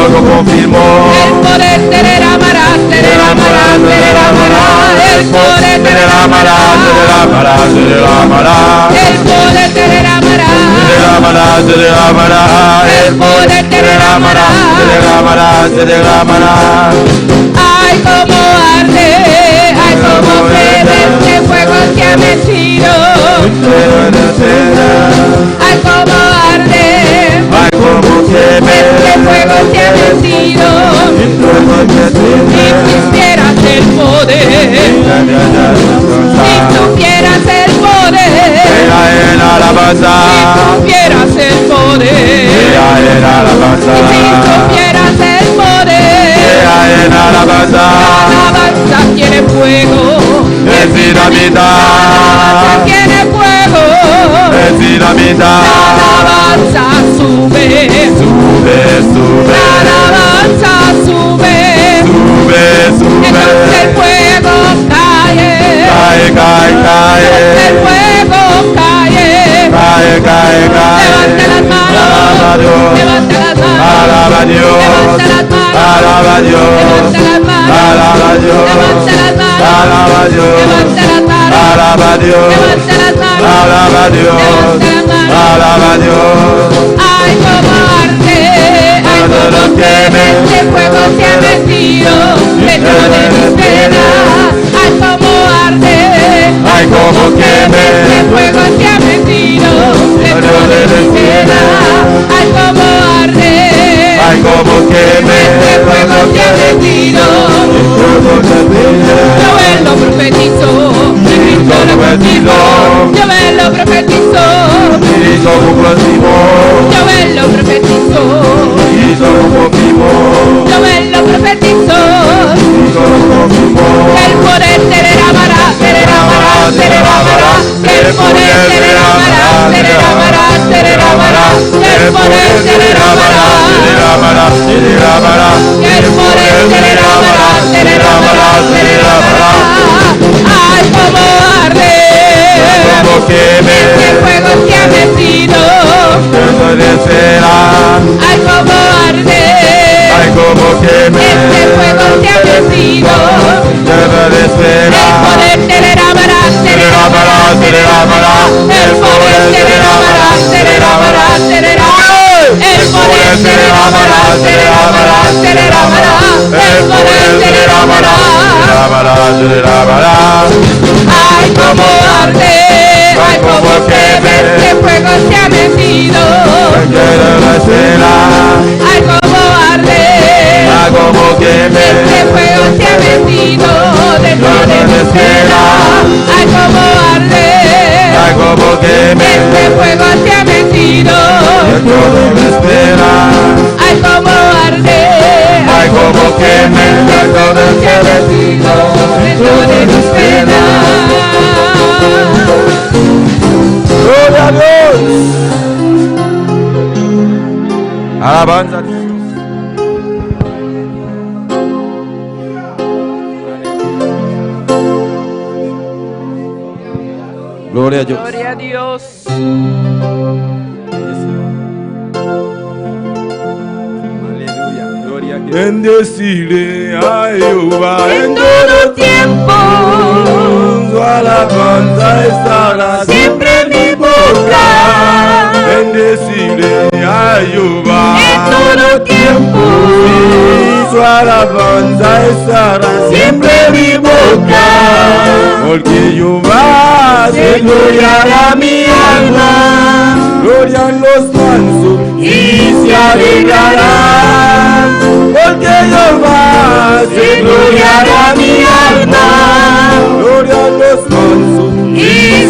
fuego confirmó. El poder te derramará, te derramará, te derramará. El poder te derramará, te derramará, te derramará. El poder te derramará, te derramará, te derramará. el poder te derramará, te derramará, te derramará. Ay, como arde, ay, como quede este fuego que ha metido. Ay, como arde, Ay, como queme, este fuego que ha metido. Si quisieras el poder, si tuvieras el poder, en alabanza, si tuvieras el poder, en alabanza, si tuvieras el poder, en alabanza, la alabanza tiene fuego, es dinamita, tiene fuego, es dinamita, la alabanza sube, sube, sube, la alabanza sube, sube, sube, entonces el fuego cae, cae, cae, cae, el fuego cae, cae, cae, cae, levante las manos, alaba a Dios, levante las manos, alaba a Dios, levante las manos, alaba a Dios, levante las manos, alaba a Dios, levante las manos, alaba a Dios, levante las manos, alaba a Dios, levante las manos, alaba a Dios, levante las manos. alaba a Dios. Ay, como arde, ay, como queme este fuego que ha metido dentro de mis venas. Ay, como arde, Ay, como queme este fuego que ha metido dentro de mis venas. Ay, como arde, ay, como queme este fuego que ha metido. Joel lo profetizó, Cristo lo confirmó. Joel lo profetizó, Cristo lo confirmó, Joel lo profetizó. Cristo lo confirmó, Joel lo profetizó, Cristo lo confirmó. el poder te derramará, te derramará, te derramará, el poder te derramará, te derramará, te derramará, el poder te derramará, te derramará, te derramará, el poder te derramará, te derramará, te derramará. Ay, como arde, como queme este fuego que ha metido. endurecerá. Ay, como arde, Ay, como queme este fuego que ha metido. endurecerá. El poder te derramará, te derramará, te derramará. El poder te derramará, te derramará, te derramará. El poder te derramará, te derramará, te derramará. El poder te derramará. Te derramará. Ay, como arde, ay, como queme este fuego se ha metido. Endurecerá. Ay, como arde, Ay, como queme este fuego se ha metido dentro de mi cena. Ay, como arde, Ay, como queme este fuego se ha metido. endurecerá. Ay, como arde, Ay, como queme este fuego se ha metido dentro de mi cena. Gloria a Dios. Alabanza a Dios. Gloria a Dios. Gloria a Dios. Aleluya. Gloria a Dios. Bendeciré a Jehová En todo tiempo, su alabanza estará siempre en mi boca. Bendeciré a Jehová En todo tiempo, y su alabanza estará siempre en mi boca. porque Jehová se gloriará mi alma, glorian los mansos Y se alegrarán, porque Jehová se gloriará mi alma. glorian los mansos Y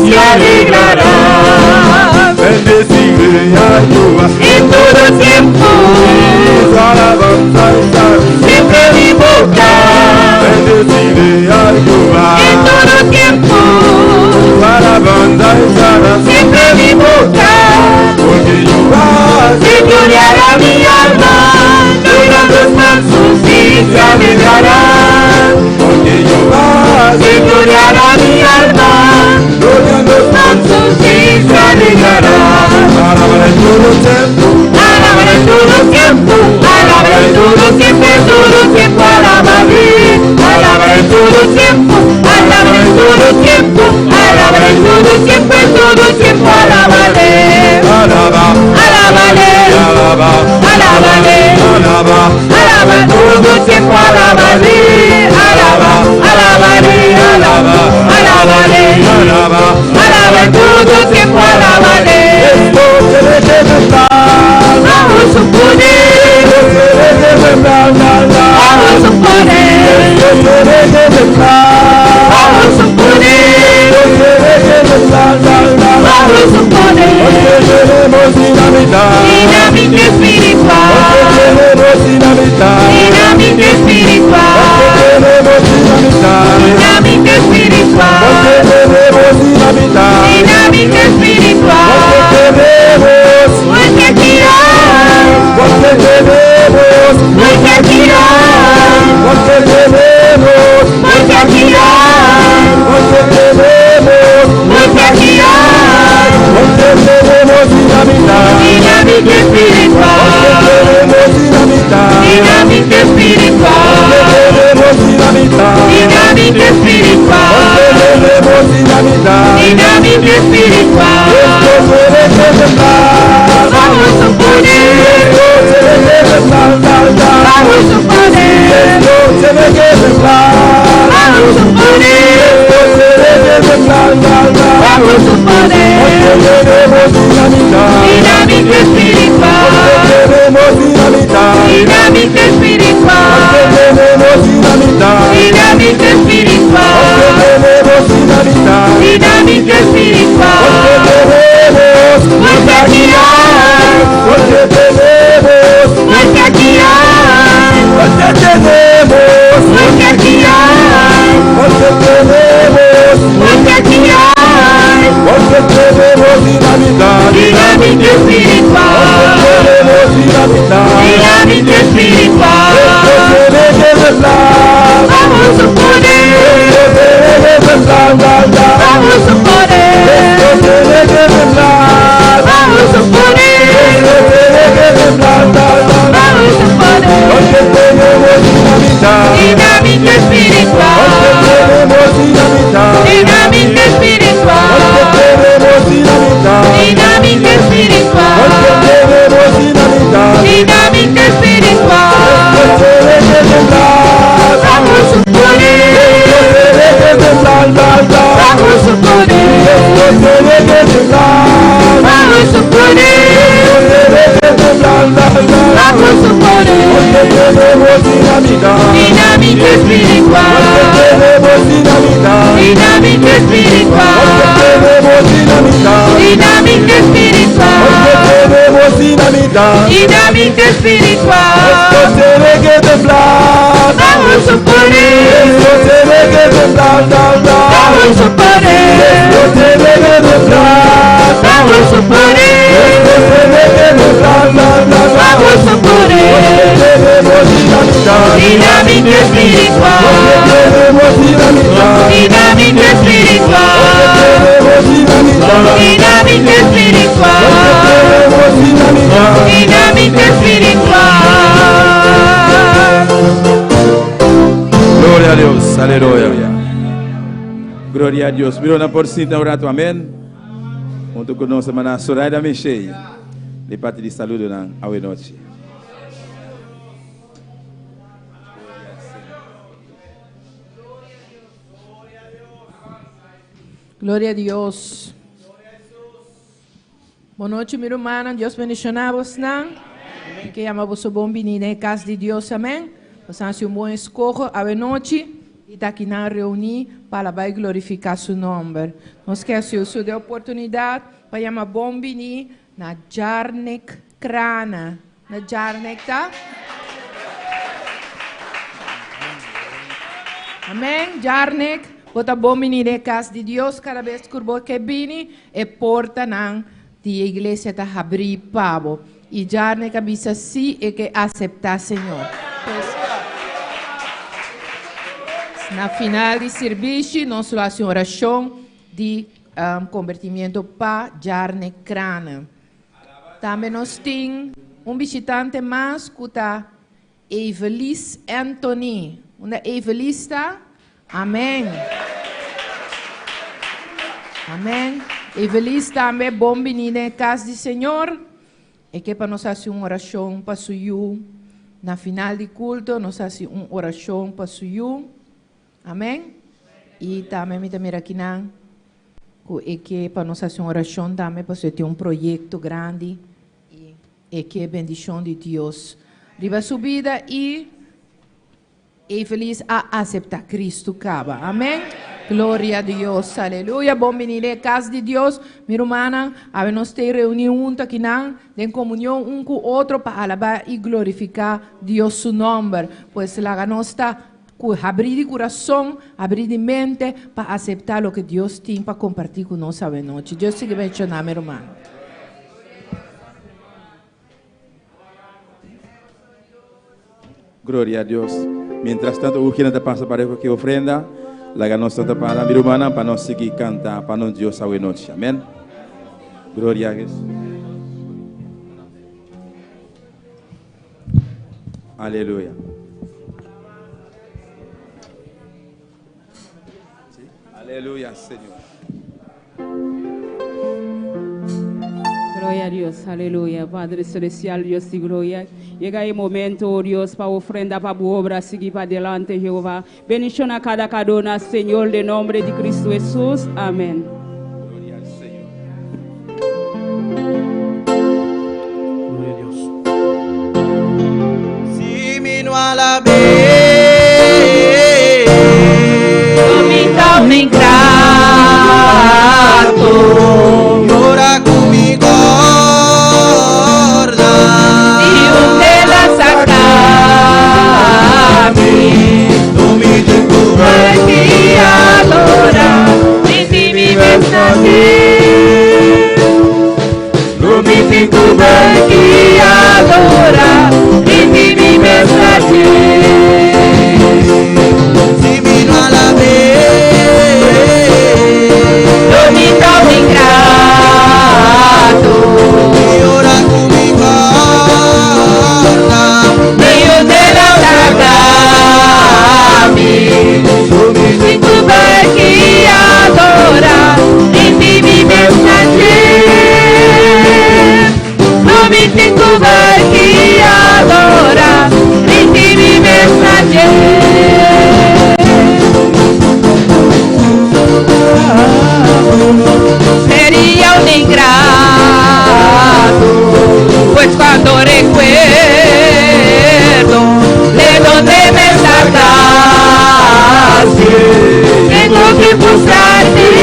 se alegrarán. bendeciré a Jehová En todo tiempo, y su alabanza estará siempre en mi boca. bendeciré a Jehová En todo tiempo, su alabanza estará siempre en mi boca. porque Jehová Se gloriará mi alma, glorian los mansos y se alegrarán. porque Jehová Se gloriará mi alma, glorian los mansos y se alegrarán. alabaré en todo tiempo Alabaré en todo tiempo, alabaré en todo queremos dinamita. Dinamita espiritual. Queremos dinamita. Dinamita espiritual. Queremos dinamita. Dinamita espiritual. Queremos dinamita. Dinamita espiritual. Queremos Porque aquí hay. porque tenemos, Porque aquí hay. porque tenemos, Porque aquí hay. porque tenemos, Porque aquí hay. porque tenemos dinamita. Dinamita espiritual. Queremos dinamita. Dinamita espiritual. Tiene que sembrar, Vamos a poder. tiene que sembrar, Vamos a poder. tiene que sembrar, Vamos a poder. tiene que sembrar, Vamos a poder. porque tenemos dinamita. Dinamita espiritual. Tenemos dinamita. Dinamita espiritual. Tenemos dinamita. Dinamita espiritual. Tenemos dinamita. Dinamita espiritual. Tiene que sembrar, Vamos a poder. tiene que sembrar, Vamos a poder. tiene que sembrar, Vamos a poder. tiene que sembrar, Vamos a poder. tenemos dinamita. Dinamita espiritual. Tenemos dinamita. Dinamita espiritual. Tenemos dinamita. Dinamita espiritual. Tenemos dinamita. Dinamita espiritual. Tiene que temblar. Vamos a poder. Tiene que temblar. Vamos a poder. Tiene que temblar. Vamos a poder. Tiene que temblar. Vamos a poder. Tenemos dinamita. Dinamita espiritual. Tenemos dinamita. Dinamita espiritual. Tenemos dinamita. Dinamita espiritual. Tenemos dinamita. Dinamita espiritual. Gloria a Dios, aleluya. Gloria a Dios. Mira na porcita orato, amém. Junto conosco, mana Soraya Mexei. De parte de saludo na Awenote. Glória a Deus. Boa noite, meu irmão. Deus bendicionar vos, não? Que chamamos o bom menino em casa de Deus, amém? Você um bom escolho à noite e está aqui na reunir para glorificar seu nome. Nós queremos a oportunidade para chamar bom menino na Jarnek Krana. Na Jarnek, tá? Amém? Jarnek. Bota bom menino em casa de Deus, cada vez que você vem, e porta na igreja está abrir pavo. E já na cabeça sim é que aceitar Senhor. Na final do serviço, nós fazemos oração de convertimento para Jarne Crana. Também nós temos visitante mais que está Evelis Anthony. Uma Evelista. Amém. Amém. Evelis também bom menino em casa do Senhor. E que para nós fazer uma oração para o Senhor. Na final do culto, nós fazemos uma oração para o Senhor. Amém. E também me também aqui não. E que para nós fazer uma oração também para ter um projeto grande. E que é bendição de Deus. Riba subida e feliz a aceitar Cristo caba. Amém? Glória a Deus, aleluia. Bom menino, casa de Deus, minha irmã, a nós ter reunião junto aqui em comunhão um com o outro para alabar e glorificar Deus seu nome. Pois lá nós está abrir de coração, abrir de mente para aceitar o que Deus tem para compartilhar com nós essa noite. Deus te bendiga, minha irmã. Glória a Deus. Mientras tanto, o que não passa para que ofrenda, lá nós estamos para a minha irmã, para nós seguir cantar, para nós Deus a noite. Amém. Glória a Deus. Aleluia. Aleluia, Senhor. Glória a Deus, aleluia. Padre Celestial, Dios de gloria. Llega el momento, oh Dios, para ofrenda, para obra, seguir para adelante, Jehová. Bendición a cada cadona, Señor, de nombre de Cristo Jesús. Amén. Glória ao Senhor. découvert qui adora, rendimi messager. Si vino alla lo mi trovo ingrato, e ora tu mi guarda, Dio della sagrami, tu mi découvert chi adora, rendimi messager. Tu mi découvert chi adora, rendimi messager. Sería un ingrato, pues cuando recuerdo de donde me sacaste, tengo que postrarme y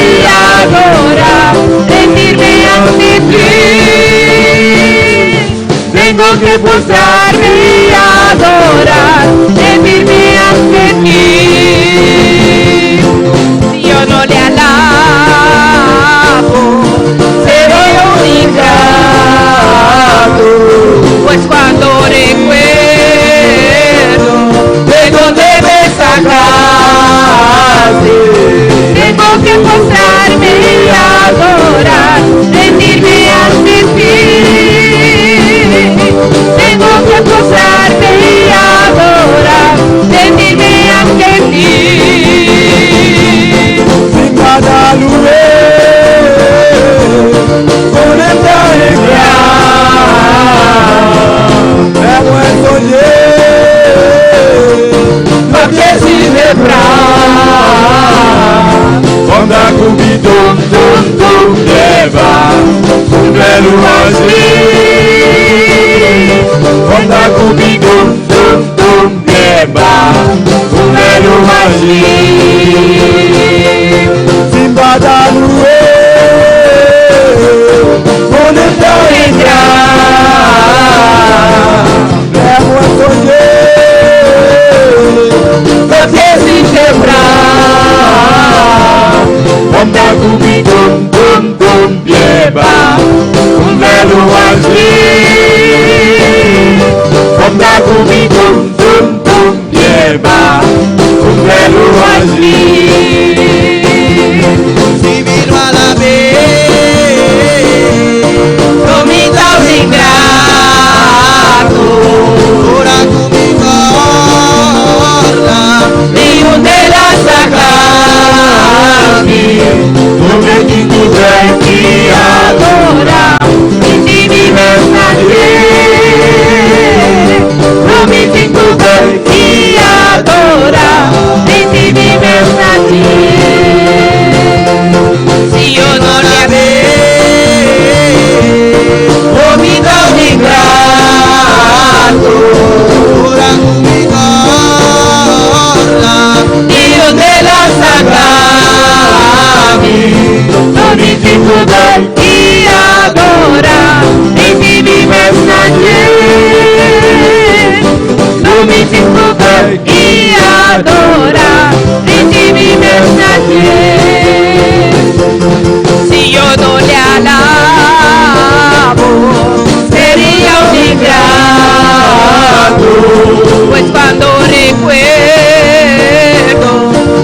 adorar, rendirme ante ti. Tengo que postrarme y adorar, rendirme ante ti. Si yo no le alabo, seré un ingrato, pues cuando recuerdo de donde me sacaste, tengo que postrarme y adorar, rendirme ante ti. Tengo que postrarme y adorar, rendirme ante ti. Simba da lue, on est dans les gars, vers moi soigner, porque si je prends, on t'a coupé dum dum dum bien bas, on va l'oiseau, on t'a coupé dum dum dum bien bas, on va l'oiseau. Si vino alla non mi trovo ingrato, ora tu mi guarda, Dio della sagrami, dove ti potrei chi adora, rendimi messager. Non mi découvert chi adora, rendimi messager. Si io non li avevo, mi trovo ingrato, ora tu mi guarda, Dio della sagrami, non mi découvert chi adora, rendimi messager. Non mi découvert chi adora, rendimi messager. Si io non le alabo, sería un ingrato, pues cuando recuerdo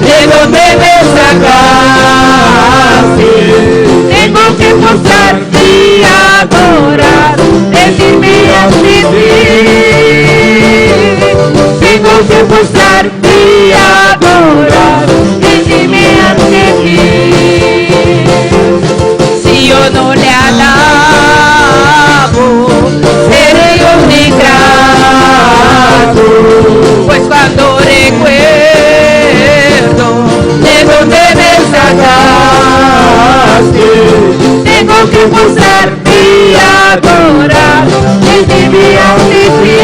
de donde me sacaste, tengo que postrarme y adorar, rendirme ante ti. Tengo que postrarme y adorar, rendirme ante ti. Si yo no le alabo, seré un ingrato, pues cuando recuerdo de donde me sacaste, tengo que postrarme y adorar, rendirme ante ti.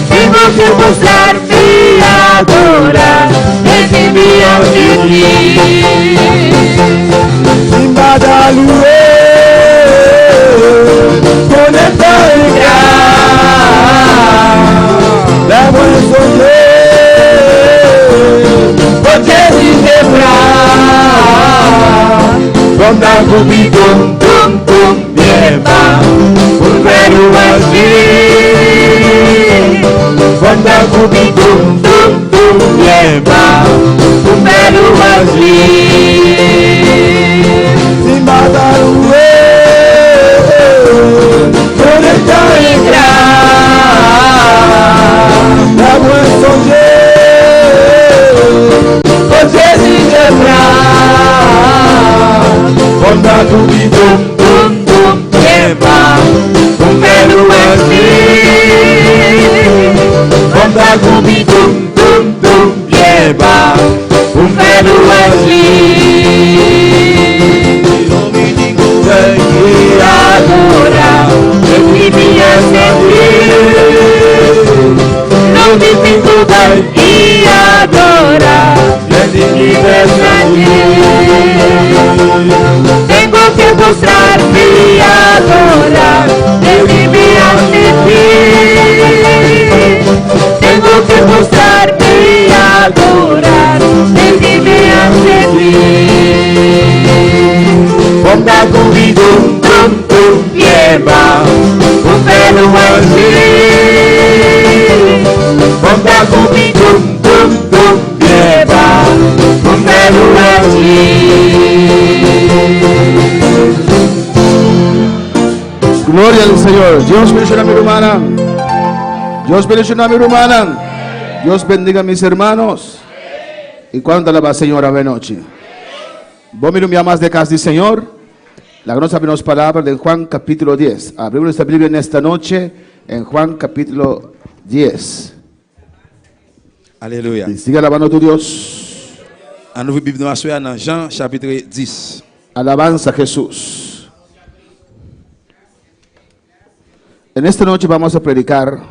Tengo que postrarme y adorar, rendirme ante ti. Simba da lue, con esta la buena soñé, porque si te fra, con tan cupidón. tum, bieba, un peru así. Fonda kubi tum, bieba, un peru así. Simbadaruwe, conecta entra, la buen sonje, oye si quebra. Fonda kubi tum, bieba, un peru así. Fonda kubi tum, bieba, un peru así. Adora, e mi mia sentir, non mi pinto e adora, e mi tengo que mostrarme adorar, e mi mia sentir, tengo que mostrarme adorar, e mi mia sentir. Fonda kubi tum, bieba, un peru así. Fonda kubi tum, bieba, un peru así. Gloria al Señor. Dios bendiga a mi hermana. Dios bendiga a mi hermana. Dios bendiga a mis hermanos. ¿Y cuándo la va, Señor, a noche? Vos me más de casa del Señor. La que nos abrimos palabra de Juan capítulo 10. Abrimos esta Biblia en esta noche en Juan capítulo 10. Alléluia. Y sigue alabando a tu Dios. À nouveau Bible nous assoit dans Jean chapitre 10. Alabanza a Jesús. En esta noche vamos a predicar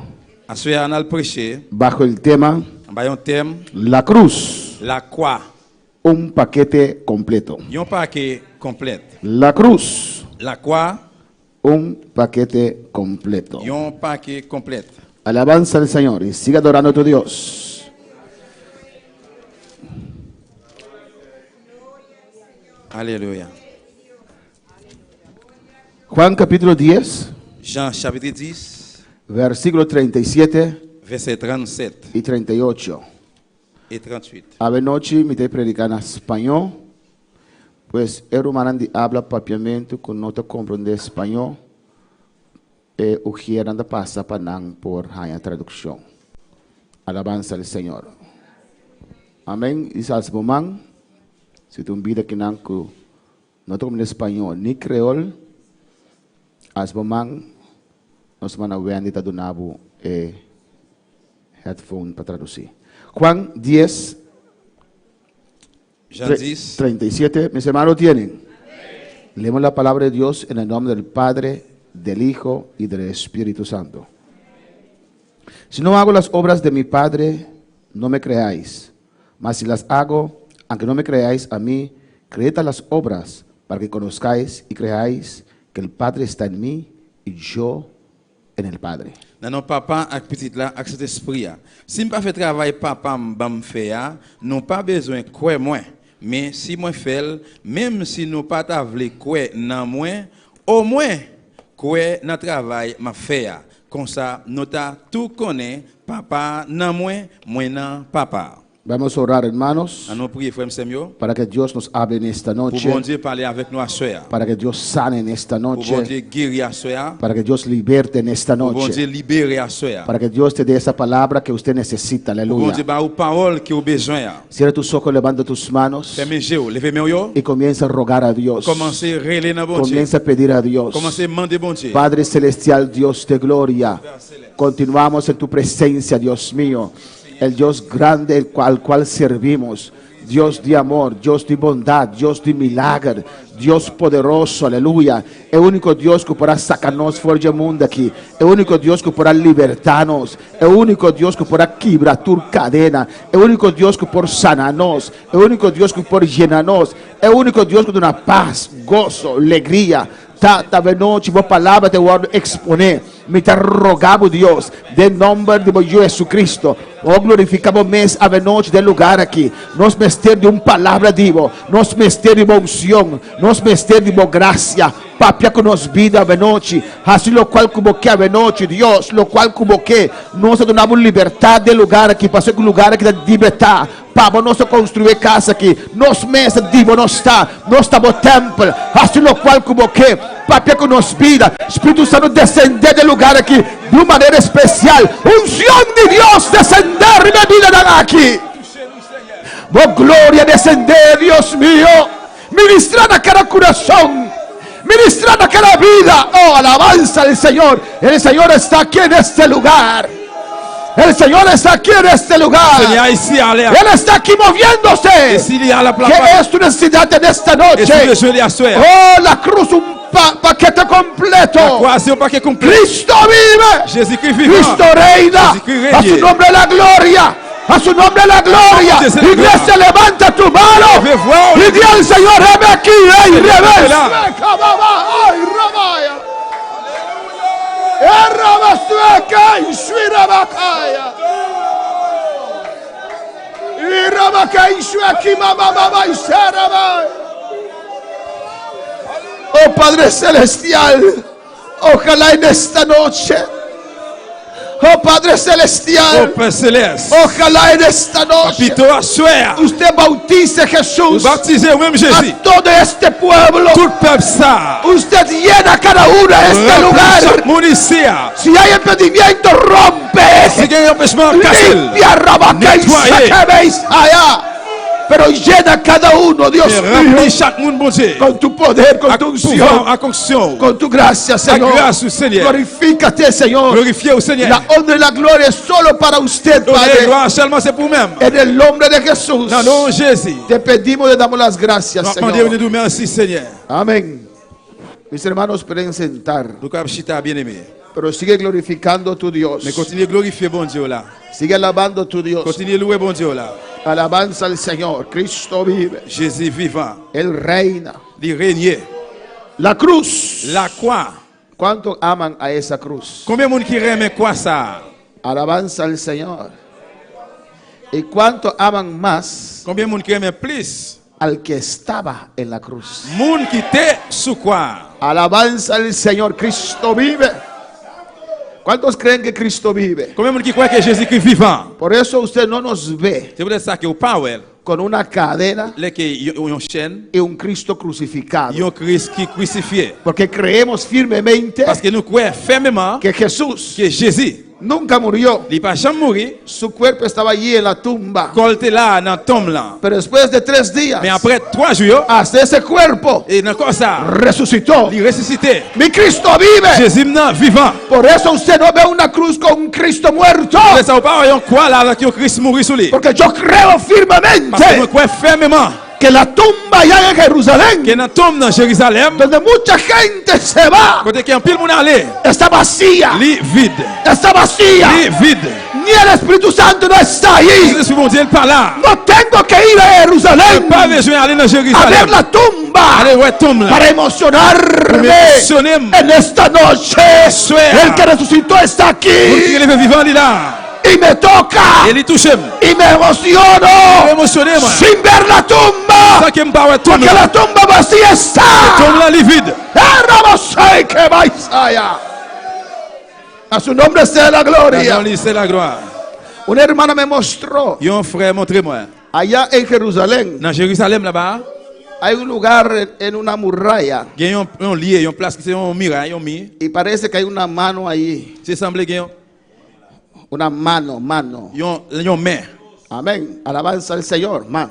Assoit on a le prêcher, bajo el tema on va un thème, La cruz, la croix, un paquete completo. un paquet complète. La cruz, La croix, un paquete completo. un paquet complète. Alabanza al Señor y siga adorando a tu Dios. Alléluia. Juan capítulo 10, Jean chapitre 10, versículo 37 verset 37 y 38. et 38. A noche me estoy predicando en español, pues el hermano habla propiamente con no te comprende español, o quiere anda pasa para por la traducción. Alabanza al Señor. Amén. Y al momento, si tú vida que no te comprende español ni creol, al momento nos van a ver de donavo headphone para traducir. Juan 10, Jean 10, 37. Mis hermanos tienen. Leemos la palabra de Dios en el nombre del Padre, del Hijo y del Espíritu Santo. Si no hago las obras de mi Padre, no me creáis. Mas si las hago, aunque no me creáis a mí, creed a las obras para que conozcáis y creáis que el Padre está en mí y yo en el Padre. Dans nos papa avec petit là avec cet esprit. Si je pas fait travail papa m'bam faire, nous pas besoin quoi moi. Mais si moi fais, même si nous pas t'avler quoi nan moi, au moins quoi dans travail m'a faire. Comme ça nous ta tout connaît papa nan moi nan papa. Vamos a orar, hermanos, À nous prier frère Samuel. para que Dios nos hable en esta Pour noche, bon Dieu parler avec nous à soir. para que Dios sane en esta Pour bon noche, Dieu guérir à soir. para que Dios liberte en esta Pour bon Dieu noche, libérer à soir. para que Dios te dé esa palabra que usted necesita. Pour bon Aleluya. Dieu ba ou parole qui au besoin. Cierra tus ojos, levanta tus manos Fermez les yeux, levez mes yeux. y comienza a rogar a Dios. Commencez à rêler dans bon Dieu. Comienza a pedir a Dios. Commencez à demander bon Dieu. Padre celestial, Dios de gloria, continuamos en tu presencia, Dios mío, el Dios grande al cual servimos. Dios de amor, Dios de bondad, Dios de milagre, Dios poderoso, aleluya. El único Dios que podrá sacarnos fuera del mundo aquí. El único Dios que podrá libertarnos. El único Dios que podrá quebrar tu cadena. El único Dios que podrá sanarnos. El único Dios que podrá llenarnos. El único Dios que da paz, gozo, alegría. Esta noche, vos palabra te voy a exponer. Me te rogamos, Dios, de nombre de Jesucristo. Oh, glorificamos mes a noite del lugar aqui. Nos mester de palavra divo. Nos mester de unção. Nos mester de graça. Papia que nos vida a noite. Assim lo qual como que a noite, Deus. Lo qual como que nós donamos liberdade de lugar aqui. Para ser um lugar aqui de libertar. Para nós construir casa aqui. Nos mesa divo não está. Nós estamos templo. Assim lo qual como que papia que nos vida. Espírito Santo descender de lugar aqui. De uma maneira especial. Unção de Deus descender na vida aqui. Oh, glória descender, Deus mío. Ministrar naquela coração. Ministrar naquela vida. Oh, alabanza al Señor. El Señor está aquí en este lugar. El Señor está aquí en este lugar. Él está aquí moviéndose. ¿Qué es tu necesidad en esta noche? Oh, la cruz, un paquete completo. Cristo vive. Cristo reina. A su nombre la gloria. A su nombre la gloria. Iglesia, levanta tu mano y di al Señor, heme aquí, revés. Oh Padre Celestial, ojalá en esta noche, oh Padre Celestial, ojalá en esta noche usted bautice a Jesús a todo este pueblo. Usted llena cada uno de este lugar. Si hay impedimento, rompe. Limpia, rabaca y saqueis allá. Pero llena cada uno, Dios mío, con tu poder, con tu unción, con tu gracia, Señor. Glorifícate, Señor. La honra y la gloria es solo para usted, Padre. En el nombre de Jesús te pedimos y damos las gracias, Señor. Amén. Mis hermanos pueden sentar, pero sigue glorificando a tu Dios. Sigue alabando a tu Dios. Alabanza al Señor. Cristo vive. Jésus vivant. Él reina. Il règne. La cruz. La croix. ¿Cuánto aman a esa cruz? Combien de monde qui aime quoi ça? Alabanza al Señor. ¿Y cuánto aman más? Combien de monde qui aime plus? Al que estaba en la cruz. Monde qui était sous croix. Alabanza al Señor. Cristo vive. ¿Cuántos creen que Cristo vive? Combien de monde qui croit que Jésus-Christ vivant? Por eso usted no nos ve C'est pour ça que au power con una cadena les qui ont chaîne, y un Cristo crucificado. ils ont Christ qui crucifié. Porque creemos firmemente Parce que nous croyons fermement que Jesús que Jésus nunca murió. il pas jamais mourir. Su cuerpo estaba allí en la tumba. Colté là dans tombe là. Pero después de 3 días, Mais après 3 jours hasta ese cuerpo et dans quoi ça? resucitó. Il ressuscité. Mi Cristo vive. Jésus maintenant vivant. Por eso usted no ve una cruz con un Cristo muerto. C'est ça pas on croit là avec Christ mourir sur lui. Porque yo creo firmemente Parce que nous croyons fermement que la tumba allá en Jerusalén, que dans tombe dans Jérusalem, donde mucha gente se va, côté qui en pile moun aller, está vacía. li vide. Está vacía. Li vide. Ni el Espíritu Santo no está ahí. Jésus mon Dieu pas là. No tengo que ir a Jerusalén Pas besoin d'aller dans a ver Jérusalem. la tumba Allez ouais tombe là. para emocionarme Emocionemos. en esta noche. El que resucitó está Moun qui aquí est vivant il là. y me toca Et il touche. y me emociono Émotionné moi. sin ver la tumba, Ça qui me pas ouais tombe porque la là. tumba vacía está. Tombe là li vide. Que vais allá. A su nombre sea la Dans gloria. lui c'est la gloire. Una hermana me mostró Yon frère montrez-moi. allá en Jerusalén. Dans Jérusalem là-bas, Hay un lugar en una muralla il y a un lieu, une place qui c'est un mirail, un mi. y parece que hay una mano ahí. C'est semblé qu'il Una mano. y a un main. Amén. Alabanza al Señor, man.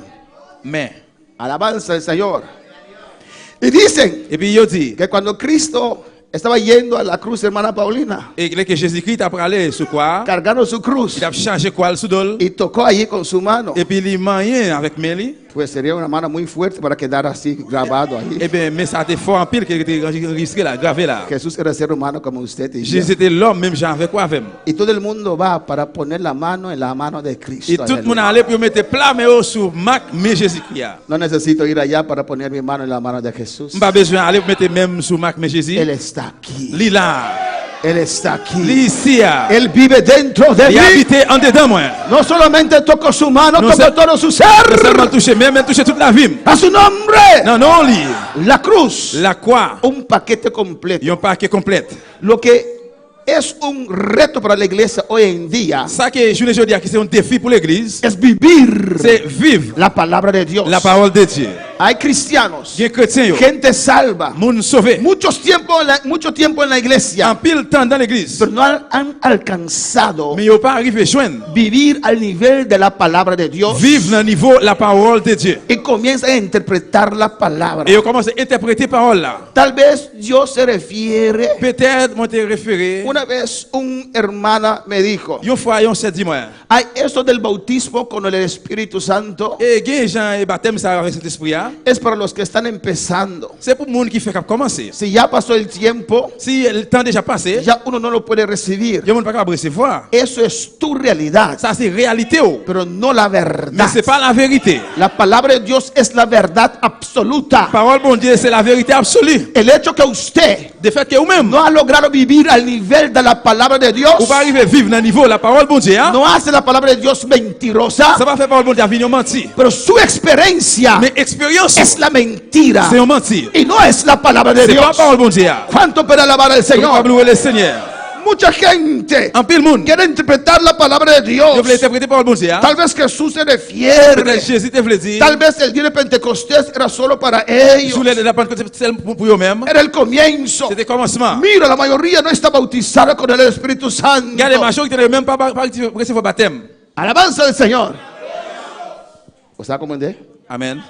Main. Alabanza al Señor. Y dicen Et puis il dit que cuando Cristo estaba yendo a la cruz, hermana Paulina, et que Jésus-Christ a parlé sur quoi? cargando su cruz Il a changé quoi sous dol. y tocó allí con su mano, Et puis il manie avec Mélie. pues sería una mano muy fuerte para quedar así grabado ahí. Eh bien, mais ça a été fort en pile qui était risqué là, gravé là. Jesús era ser humano como usted y yo. Jésus était l'homme, même Jean avec quoi avec. Y todo el mundo va para poner la mano en la mano de Et Cristo. tout le monde allait pour mettre plat mais sur Mac, mais Jésus-Christ. No necesito ir allá para poner mi mano en la mano de Jesús. Pas besoin d'aller pour mettre même sur Mac, mais Jésus. Él está aquí. Lila. Él está aquí. Li ici. Él vive dentro de Il mí. habite en dedans moi. No solamente toco su mano, No toco se- todo su Non seulement ser. toucher, mais même toucher toute la vie. A su nombre. Non, non, li. La cruz. La croix. Un paquete completo. Il y a un paquet complet. Lo que es un reto para la iglesia hoy en día Ça que je ne dis que c'est un défi pour l'église, es vivir c'est vivre la palabra de Dios. la parole de Dieu. Hay cristianos, Il y a chrétiens, yo, gente salva, moun sauvé. mucho tiempo en la En iglesia, pile temps dans l'église. pero no han alcanzado Mais ils n'ont pas arrivé à joindre. vivir al nivel de la palabra de Dios Vivre dans le niveau de la parole de Dieu. y comienzan a interpretar la palabra. Et ils commencent à interpréter la parole là. Tal vez Dios se refiere. Peut-être, moi, t'ai référé. Una vez un hermana me dijo, Une fois, ils ont s'est dit, moi. hay esto del bautismo con el Espíritu Santo, Et il y a un baptême, ça avec cet esprit-là. es para los que están empezando. C'est pour le monde qui fait commencer. Si ya pasó el tiempo, Si le temps déjà passé, ya uno no lo puede recibir. il y a monde pas capable de recevoir. Eso es tu realidad, Ça, c'est réalité. Oh. pero no la Mais verdad. ce n'est pas la vérité. La palabra de Dios es la verdad absoluta. Parole bon Dieu, c'est la vérité absolue. El hecho que usted De fait que vous-même, no ha logrado vivir al nivel de la palabra de Dios, vous pas arriver à vivre dans le niveau de la parole bon Dieu. Hein? no hace la palabra de Dios mentirosa, Ça va faire parole bon Dieu à venir mentir. pero su experiencia Mais expérience, es la mentira c'est un mentir. y no es la palabra de C'est pas Dios. parole bon Dieu. ¿Cuánto puede alabar al Vous Señor? pouvez louer le Seigneur. Mucha gente En pile monde, quiere interpretar la palabra de Dios. vous voulez interpréter parole bon Dieu. Hein? Tal vez Jesús se refiere. Peut-être Jésus te voulait dire. Tal vez el día de Pentecostés era solo para Je ellos. voulais la Pentecôte c'est pour eux-mêmes. Era el comienzo. C'était commencement. Mira, la mayoría no está bautizada con el Espíritu Santo. Regardez, ma qui n'avaient même pas recevoir le baptême. Alabanza del Señor. ¿O sea cómo es? Amen.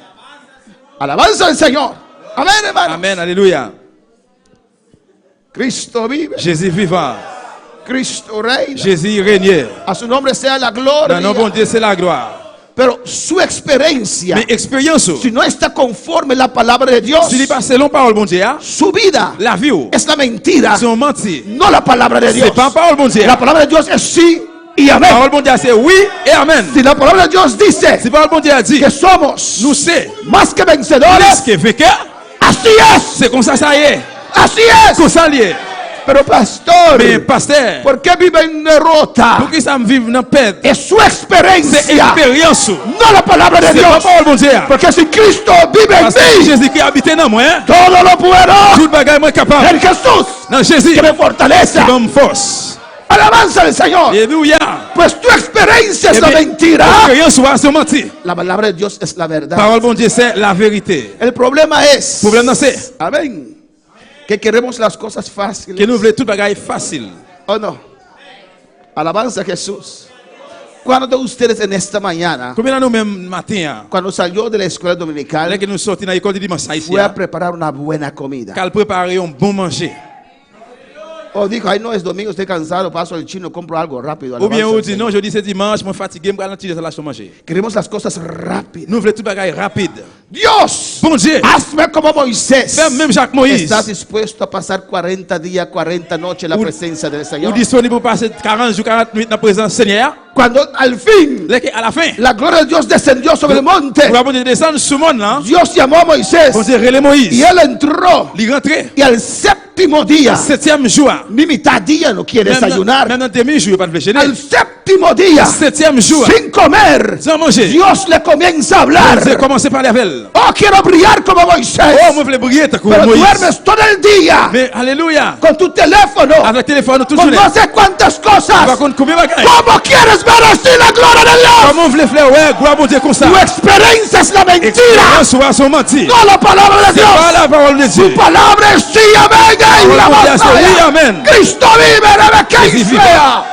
Alabanza del Señor. Amén, hermano. Amen. Alléluia. Cristo vive. Jésus vivant. Cristo reina. Jésus régné. A su nombre sea la Dans le nom bon gloria. Dieu, c'est la gloire. Pero su experiencia, Mais expérience, si no está conforme la palabra de Dios, si n'est pas selon parole bon Dieu, hein, su vida la vie, oh, es la mentira, c'est un mentir. no la palabra de Dios. C'est pas parole bon Dieu. La palabra de Dios es sí y amén. Parole bon Dieu, c'est oui et amen. Si la palabra de Dios dice Si parole bon Dieu a dit, que somos nous c'est más que plus vencedores, que vainqueur, así es, c'est comme ça y est. así Comme es. ça lié. Pero pastor, Mais pasteur, ¿por qué vive en derrota? pour que ça me vive dans la paix, Es su c'est experiencia, expérience. no la palabra de C'est pas Dios. parole bon Dieu. Porque si Cristo vive Parce que en mí, Jésus qui habite dans moi, hein, todo lo puedo tout le bagage est capable. en Jesús Dans Jésus, que me qui fortalece. donne force. Alabanza al Señor. Alléluia. Pues tu experiencia es Eh la bien, mentira. expérience, c'est mentir. La palabra de Dios es la verdad. Parole bon Dieu, c'est la vérité. El problema es, Problème, c'est amén, que queremos las cosas que fáciles. nous voulons tout bagage facile. ¿O no? Alabanza a Jesús. ¿Cuántos de ustedes en esta mañana, Combien de nous même matin, cuando salió de la escuela là dominical, que nous sortons dans l'école de dimanche ici, fue a preparar una buena comida? qu'elle prépare un bon manger. O dijo, ay no, es domingo, estoy cansado, paso al chino, compro algo rápido. Ou bien Alabanza on al dit Señor. non, jeudi c'est dimanche, je suis fatigué, je vais ralentir la manger. Queremos las cosas rápidas. Nous voulons tout bagage rapide. Dios, Bon Dieu, hazme como Moisés. fais même Jacques Moïse. ¿Estás dispuesto a pasar 40 días, 40 noches en la Ou- presencia del Ou Señor? disponible pour passer 40 jours, 40 minutes dans la présence du Seigneur. Cuando al fin Là, à la fin, la gloria de Dios descendió sobre el monte, pour avoir de descendre sur le monde, là, Dios llamó a Moisés on dit relais y Moïse. él entró. Il rentré. Y al séptimo día, 7e jour. ni mitad día no quiere desayunar. Même dans demi-jour, pas de déjeuner. Al séptimo día, 7e jour. sin comer, Sans manger. Dios le comienza a hablar. J'ai commencé par la velle. Oh, quiero brillar como Moisés. Oh, moi, je voulais briller, t'as Pero Moïse. duermes todo el día Mais, alléluia. con tu teléfono, Avec le téléphone, tout con journée. no sé cuántas Par cosas. contre, combien de bagages? ¿Cómo quieres ver así la gloria de Dios? Comment vous voulez faire, ouais, gloire à Dieu comme ça? Tu experiencia es la mentira, Expérience ou à son mentir. no la palabra de C'est pas Dios. la parole de Dieu. Tu palabra es sí, amén. Y la Parole de Dieu, c'est oui, batalla. amen. Cristo vive, debe que Jésus vive. sea.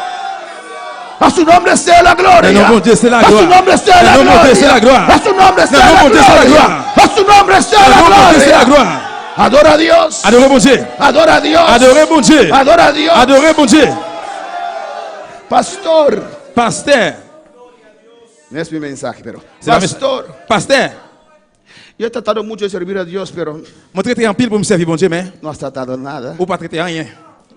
A su nombre sea la gloria. Le nom de Dieu, c'est la A su gloire. nombre sea Le la nom de Dieu, c'est la gloria. gloire. A su nombre Le sea nom la de Dieu, c'est la gloria. gloire. A su nombre sea Le la nom de Dieu, c'est la gloria. gloire. Adora a Dios. Adorez mon Dieu. Adora a Dios. Adorez mon Dieu. Adora a Dios. Adorez mon Dieu. Pastor. Pasteur. No es mi mensaje, pero. C'est la Pastor. Pasteur. Yo he tratado mucho de servir a Dios, pero Moi, traiter en pile pour me servir, bon Dieu, mais no has tratado nada. ou pas traiter rien.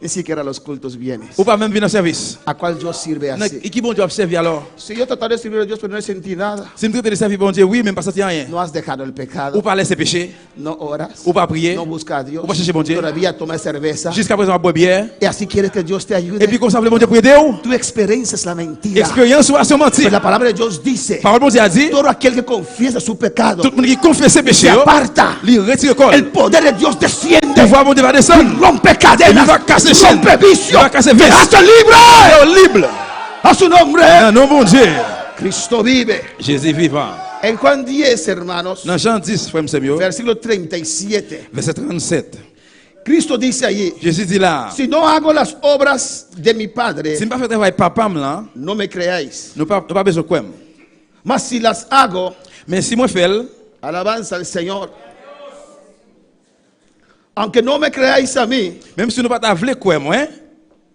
Ni siquiera a los cultos vienes. ou pas même venir en service. ¿A cuál Dios sirve así? Et qui bon Dieu observe alors? Si yo trataré de servir a Dios pero no sentí nada, Si me traite de servir bon Dieu, oui, même pas sentir rien. no has dejado el Ou pecado, pas laisser pécher, no oras, ou pas prier, no buscas a Dios, ou pas chercher bon Dieu. todavía tomas cerveza Jusqu'à présent, on boit bière. y así quieres que Dios te Et ayude. puis comme ça, le bon Dieu pour aider ou? Tu experiencia es la mentira. Expérience ou à se mentir. Pues la palabra de Dios dice, Parole bon Dieu a dit, todo aquel que confiesa su pecado tout le monde qui confesse ses se péchés, aparta. lui retire le corps. El poder de Dios desciende, Pouvoir bon Dieu va descendre. rompe Il cadenas, va casser chaînes. rompe vicios, Il va casser te vis. hace libre. Libre. A su nombre, Dans nom bon Dieu. Cristo vive. Jésus vivant. En Juan 10, hermanos, Dans Jean 10, frère Samuel, versículo 37, verset 37. Cristo dice allí, Jésus dit là, si no hago las obras de mi Padre, si je ne fais pas travail papa là, no me creáis. nous pas besoin de quoi. Mas si las hago, Mais si moi fais, alabanza al Señor. Aunque no me creáis a mí, même si nous pas t'avler quoi moi,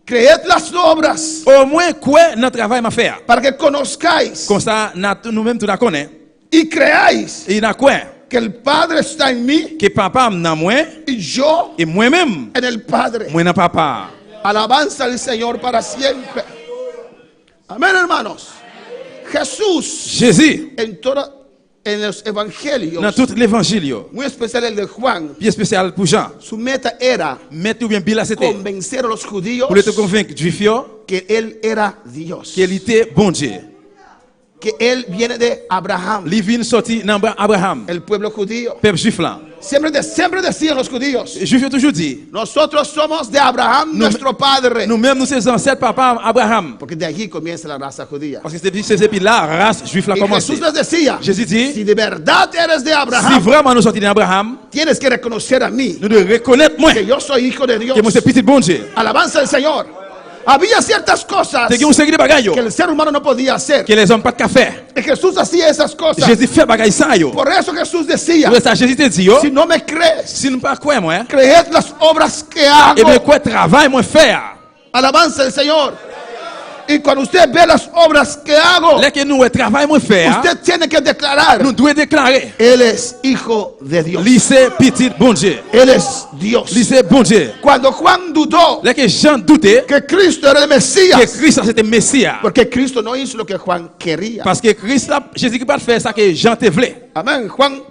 creed las obras au moins quoi notre travail m'a fait. para que conozcáis Comme ça nous même tout la connaît. y creáis Et il a quoi que el Padre está en mí que papa dans moi y yo et moi même en el Padre. moi dans papa. Alabanza al Señor para siempre. Amén, hermanos. Jesús Jésus en los evangelios, dans tout l'évangile, muy especial el de Juan, bien spécial pour Jean. su meta era Mettre ou bien Bill c'était convencer a los judíos pour les te convaincre du fio que él era Dios, qu'il était bon Dieu. que él viene de Abraham, Il vient sorti dans Abraham, el pueblo judío. peuple juif là. Siempre decían los judíos, Juif a toujours dit, nosotros somos de Abraham, nuestro padre. nous-mêmes nous sommes ancêtres papa Abraham. Porque de allí comienza la raza judía. Parce que c'est depuis là race juif là Y commencé. Jesús les decía, Jésus dit, si de verdad eres de si Abraham, vraiment nous sortis d'Abraham, tienes que reconocer a mí, nous devons reconnaître moi que yo soy hijo de Dios. que moi c'est petit bon Dieu. Alabanza al Señor. Había ciertas cosas C'est qu'on série de bagailles que el ser humano no podía hacer. que les hommes pas de faire. Y Jesús hacía esas cosas. Jésus fait bagaille ça yo. Por eso Jesús decía, Pour ça Jésus te dit yo, si no me crees, si nous pas quoi moi, creed las obras que et bien hago. quoi travail moi faire. Alabanza al Señor. Y cuando usted ve las obras que hago, Là que nous travail moi faire, usted tiene que declarar, nous devons déclarer Él es hijo de Dios. lycée petit bon Dieu. Él es Dios. Lycée bon Dieu. Cuando Juan dudó Là que Jean doutait que Cristo era el que Mesías, Christ c'était Messia. porque Cristo no hizo lo que Juan quería. Parce que Christ là, Jésus qui pas faire ça que Jean te voulait. Amén. Juan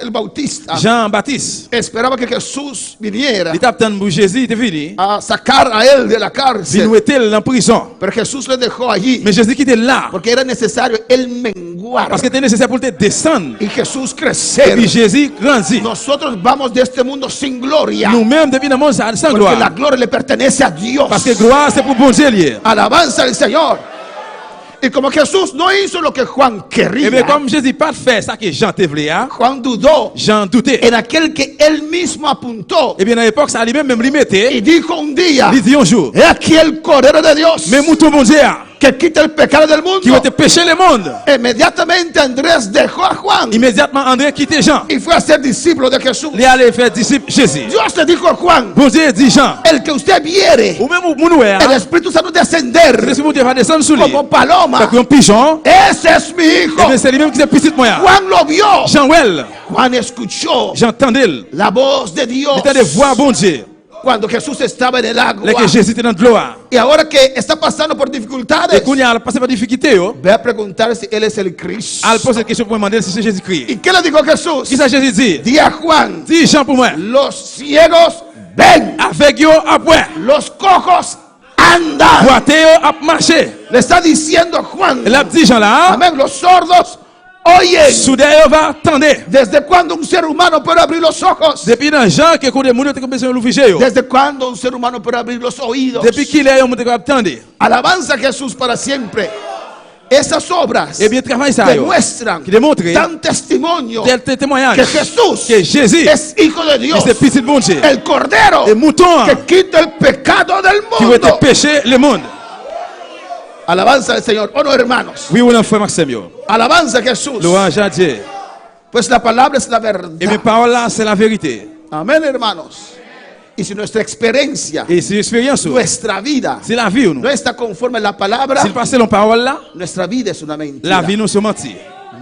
el Bautista Jean Baptiste. esperaba que Jesús viniera Il t'a attendu pour Jésus, il était venu. a sacar a él de la Il cárcel. nous était en prison. Pero Jesús le dejó allí Mais Jésus qui était là porque era necesario él menguar parce que c'était nécessaire pour te descendre. y Jesús Et crecer. puis Jésus grandit. Nosotros vamos de este mundo sin gloria Nous-mêmes depuis le monde sans porque la gloire. gloria le pertenece a Dios. Parce que gloire c'est pour bon Dieu lié. Alabanza al Señor. Y como Jesús no hizo lo que Juan Et bien quería, comme Jésus pas faire ça que Jean te voulait, Juan dudó Jean doutait. en aquel que él mismo apuntó Et bien à l'époque ça lui-même même lui mettait. y dijo un día, Il dit un jour, he aquí el Cordero de Dios mais mouton bon Dieu que quita el pecado del qui va mundo. te pécher le monde. Inmediatamente Andrés dejó a Juan Immédiatement André quittait Jean. y fue a ser discípulo de Jesús. Il est allé faire disciple Jésus. Dios le dijo a Juan, Bon Dieu dit Jean, el que usted viere ou même mon el Espíritu Santo descender est-ce que mon Dieu va descendre sur lui? como paloma, Comme un pigeon. ese es mi Et hijo. bien c'est lui-même qui est petit moi. Juan lo vio. Jean well, Juan escuchó j'entendais. la voz de Dios Il était de voir bon Dieu. cuando Jesús estaba en el Là agua. que Jésus était dans de l'eau. Y ahora que está pasando por dificultades, Et qu'on y a passé par difficulté, yo. ve a preguntar si él es el Cristo. Elle pose cette question pour me demander si c'est Jésus-Christ. ¿Y qué le dijo Jesús? Qui ça Jésus dit? Di a Juan, Dis Jean pour moi. los ciegos ven, Avec yo après. los cojos andan. Boiteux a marché. Le está diciendo Juan, Et là dit Jean là, amén, los sordos oyen. soudain yo va attendre. ¿Desde cuándo un ser humano puede abrir los ojos? Depuis dans Jean que quand des monde te commencé à l'ouvrir yo. ¿Desde cuándo un ser humano puede abrir los oídos? Depuis qu'il est on te attendre. Alabanza a Jesús para siempre. Esas obras Et bien travail ça yo. demuestran, Qui démontre dan testimonio tel témoignage que Jesús que Jésus es hijo de Dios, c'est petit bon Dieu. el Cordero Et mouton que quita el pecado del qui va te mundo. pécher le monde. Alabanza al Señor. Oh no, hermanos. Oui, on a frère Maxime yo. Alabanza a Jesús. Louange à Dieu. Pues la palabra es la Et mes verdad. paroles là c'est la vérité. Amén, hermanos. Y si nuestra experiencia, Et c'est l'expérience. nuestra vida, C'est la vie ou no non. está conforme a la palabra, S'il passe l'on parole là, nuestra vida es una la mentira. vie nous se mentit.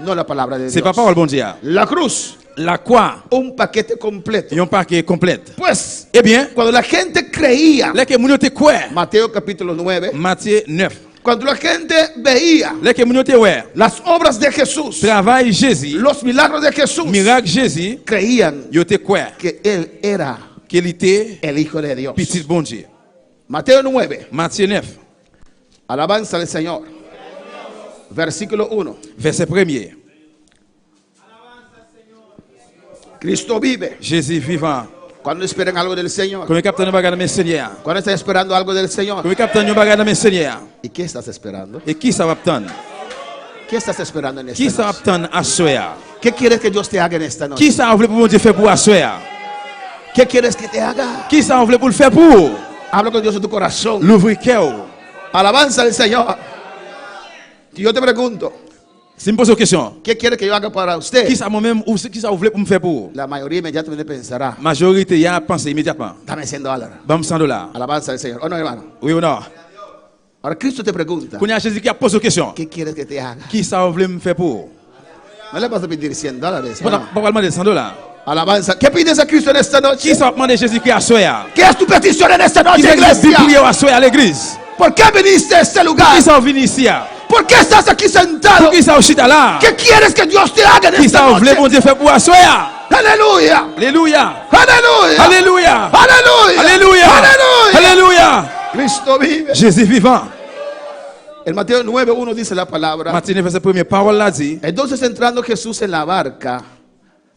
No la palabra de C'est pas Dios. parole bon Dieu. La cruz La croix, un paquete completo. un paquet complet. Pues, Eh bien, cuando la gente creía, les que moun te croient, Mateo capítulo 9, Matthieu 9. cuando la gente veía Les que moun te ouais, las obras de Jesús, travail Jésus, los milagros de Jesús, miracle Jésus, creían yo te croient que Él era qu'il était el Hijo de Dios. petit bon Dieu. Mateo 9, Matthieu 9, alabanza al Señor. Versículo 1. verset 1er. Cristo vive. Jésus vivant. Cuando esperan algo del Señor. Comme capitaine bagage mes Seigneur. Cuando estás esperando algo del Señor. Comme capitaine bagage mes Seigneur. ¿Y qué estás esperando? Et qui ça va obtenir? ¿Qué estás esperando en esta Qui ça va noche? obtenir à soir? ¿Qué quieres que Dios te haga en esta noche? Qui ça veut pour mon Dieu faire pour à soir? ¿Qué quieres que te haga? Qui ça veut pour le faire pour? Habla con Dios en tu corazón. L'ouvrir cœur. Alabanza al Señor. Y yo te pregunto, Si me pose une question, ¿qué quiere que yo haga para usted? qui ça moi-même ou qui ça voulait pour me faire pour? La mayoría inmediatamente pensará, Majorité y a pensé immédiatement. dame $100. Bam $100. Alabanza al Señor. ¿O no, hermano? Oui ou non? Ahora Cristo te pregunta, Quand il y a Jésus qui a posé une question, ¿qué quieres que te haga? qui ça voulait me faire pour? No le vas a pedir $100. Pas ¿no? pas demander $100. Alabanza. ¿Qué pides a Cristo en esta noche? Qui ça va demander Jésus qui a soir? ¿Qué es tu petición en esta Qui noche, ça dit iglesia? prier à soir à l'église? ¿Por qué viniste a este lugar? Qui ça vient ici? ¿Por qué estás aquí sentado? Qui ça chita là? ¿Qué quieres que Dios te haga en Qui esta ça voulait noche? mon Dieu faire pour à soir? Aleluya. Alléluia. Aleluya. Alléluia. Aleluya. Alléluia. Aleluya. Alléluia. Cristo vive. Jésus vivant. En Mateo 9:1 dice la palabra. Matthieu 9, verset 1, parole là dit. Entonces entrando Jesús en la barca,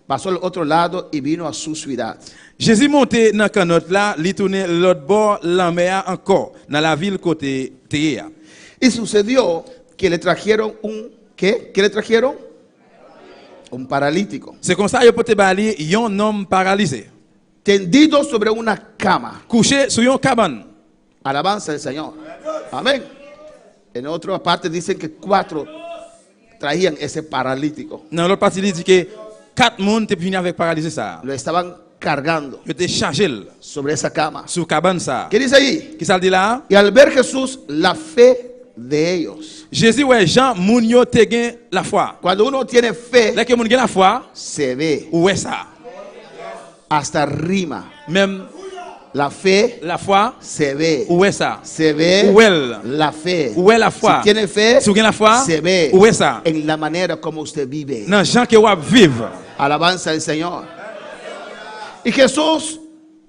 pasó al otro lado y vino a su ciudad. Jésus monté dans canot là, li tourné l'autre bord la mer encore dans la ville côté Théa. Y sucedió que le trajeron un, ¿qué? ¿Qué le trajeron? Un paralítico, C'est comme ça yo pote bali yon homme paralysé, tendido sobre una cama. couché sur yon cabane. Alabanza del Señor. Amén. En otra parte dicen que 4 traían ese paralítico. Dans l'autre partie il dit que 4 monde te venu avec paralysé ça. Lo estaban cargando Yo te chargé sobre esa cama. sur cabane ça. ¿Qué dice ahí? Qui ça dit là? Y al ver Jesús la fe de ellos. Jésus ouais Jean moun yo te gen la foi. Cuando uno tiene fe, Là que moun gen la foi, se ve, ouais ça. hasta rima. Même La fe la foi, se ve. ouais ça. Se ve Well. la fe. Où est la foi? Si tiene fe, Si vous avez la foi, se ve où est ça? en la manera como usted vive. Dans Jean que wap vivre. Alabanza al Señor. Y Jesús,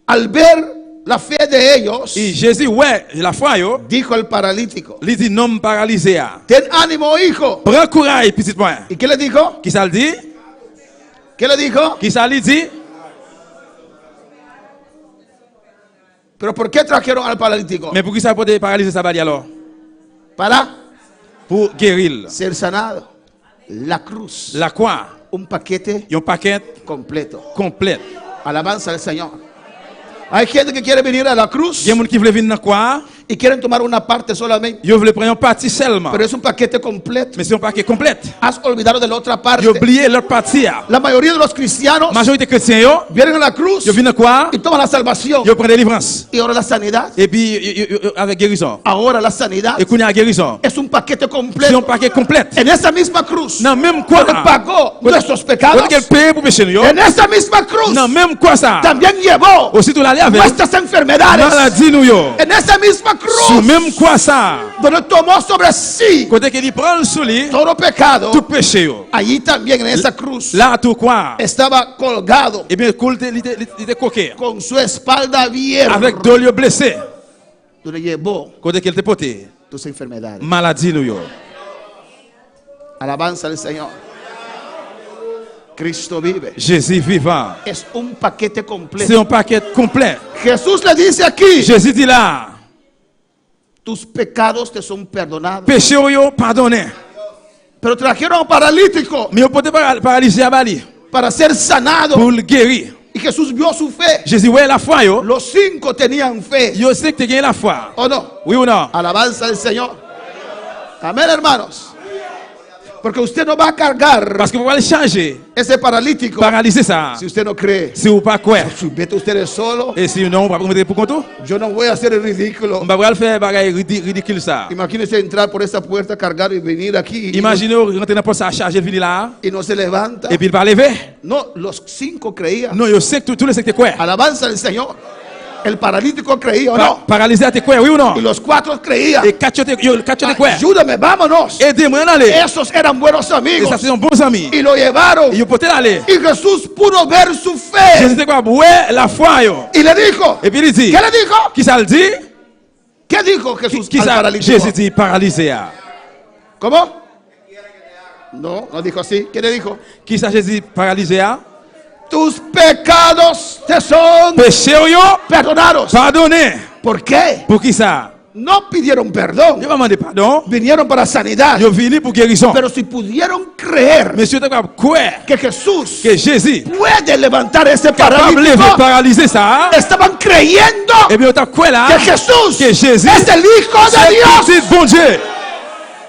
al ver la fe de ellos, Et Jésus ouais la foi yo, dijo al paralítico, il dit non paralysé a. ten ánimo, hijo. Prends courage petit point. ¿Y qué le dijo? Qui ça le dit? ¿Qué le dijo? Qui ça le dit? Pero ¿por qué trajeron al paralítico? Mais pour qui ça peut paralyser ça bali alors? Para Pour guérir. ser sanado. La cruz, La croix, un paquete un paquet completo. complet. Alabanza al Señor. Hay gente que quiere venir a la cruz Il y a des gens qui veulent venir dans la croix, y quieren tomar una parte solamente, ils veulent prendre une partie seulement. pero es un paquete completo. Mais c'est un paquet complet. Has olvidado de la otra parte. Ils ont oublié l'autre partie. La mayoría de los cristianos La majorité chrétiens yo, vienen a la cruz ils viennent dans la croix, y toman la salvación. ils prennent délivrance. Y ahora la sanidad. Et puis avec guérison. Ahora la sanidad Et qu'on y a guérison. es un paquete C'est un completo. paquet complet. En esa misma cruz, Non, même quoi donde pagó nuestros Quand pecados, elle paye pour pécher nous, en esa misma cruz non, même quoi ça? también llevó Aussi tout l'aller avec nuestras enfermedades. maladie nous yo. En esa misma Sous cruz, même quoi ça? donde tomó sobre sí Côté qu'il prend sous lui todo pecado, tout péché yo. allí también en esa cruz Là tout quoi? estaba colgado Et bien cool il était coquet con su espalda abierta, avec dolio blessé. donde llevó Côté qu'il était porté tus enfermedades. maladie nous yo. Alabanza al Señor. Cristo vive. Jésus vivant. Es un paquete C'est completo. un paquet complet. Jesús le dice aquí, Jésus dit là, tus pecados te son perdonados. péché yo pardonné. Pero trajeron a un paralítico Mais on peut pas paralyser à Bali para ser sanado. pour le guérir. Y Jesús vio su fe. Jésus ouais la foi yo. Los 5 tenían fe. Yo sais que tu gagnes la foi. ¿O no? Oui ou non? Alabanza al Señor. Amén, hermanos. Porque usted no va a cargar Parce que vous allez changer. ese paralítico Paralyser ça. si usted no cree. Si vous pas quoi. Si vete ustedes solo, Et si non, on va vous mettre pour compte. yo no voy a hacer el ridículo. On va pas faire bagaille ridicule ça. Imagínese entrar por esa puerta, cargar y venir aquí Imaginez rentrer dans la charger venir là y no se levanta. et puis il va lever. No, los 5 creían. Non, je sais que tous les secteurs quoi. Alabanza al Señor. El paralítico creía o no. Paralysé à te quoi, oui ou non? Y los 4 creían. Et quatre te quoi. Ayúdame, vámonos. Aidez-moi à aller. Esos eran buenos Et amigos. ça c'est un bons amis. Y lo llevaron. Et yo peut aller. Y Jesús pudo ver su Je fe. sais quoi, ouais, la foi yo. Y le dijo. Et puis il dit. ¿Qué le dijo? Qui ça le dit? ¿Qué dijo Jesús Qui al ça paralítico? Jésus dit paralysé à. ¿Cómo? No, no dijo así. ¿Qué le dijo? Qui ça Jésus paralysé à? Tus pecados te son Péché yo perdonados. pardonné. ¿Por qué? Pour qui ça? No pidieron Je perdón. vais demander pardon. Vinieron para sanidad. Yo venu pour guérison. Pero si pudieron creer Monsieur te quoi? que Jesús Que Jésus puede levantar ese capable de paralítico, paralyser ça. estaban creyendo Et bien t'as quoi là? que Jesús Que Jésus es el Hijo de c'est Dios. petit bon Dieu.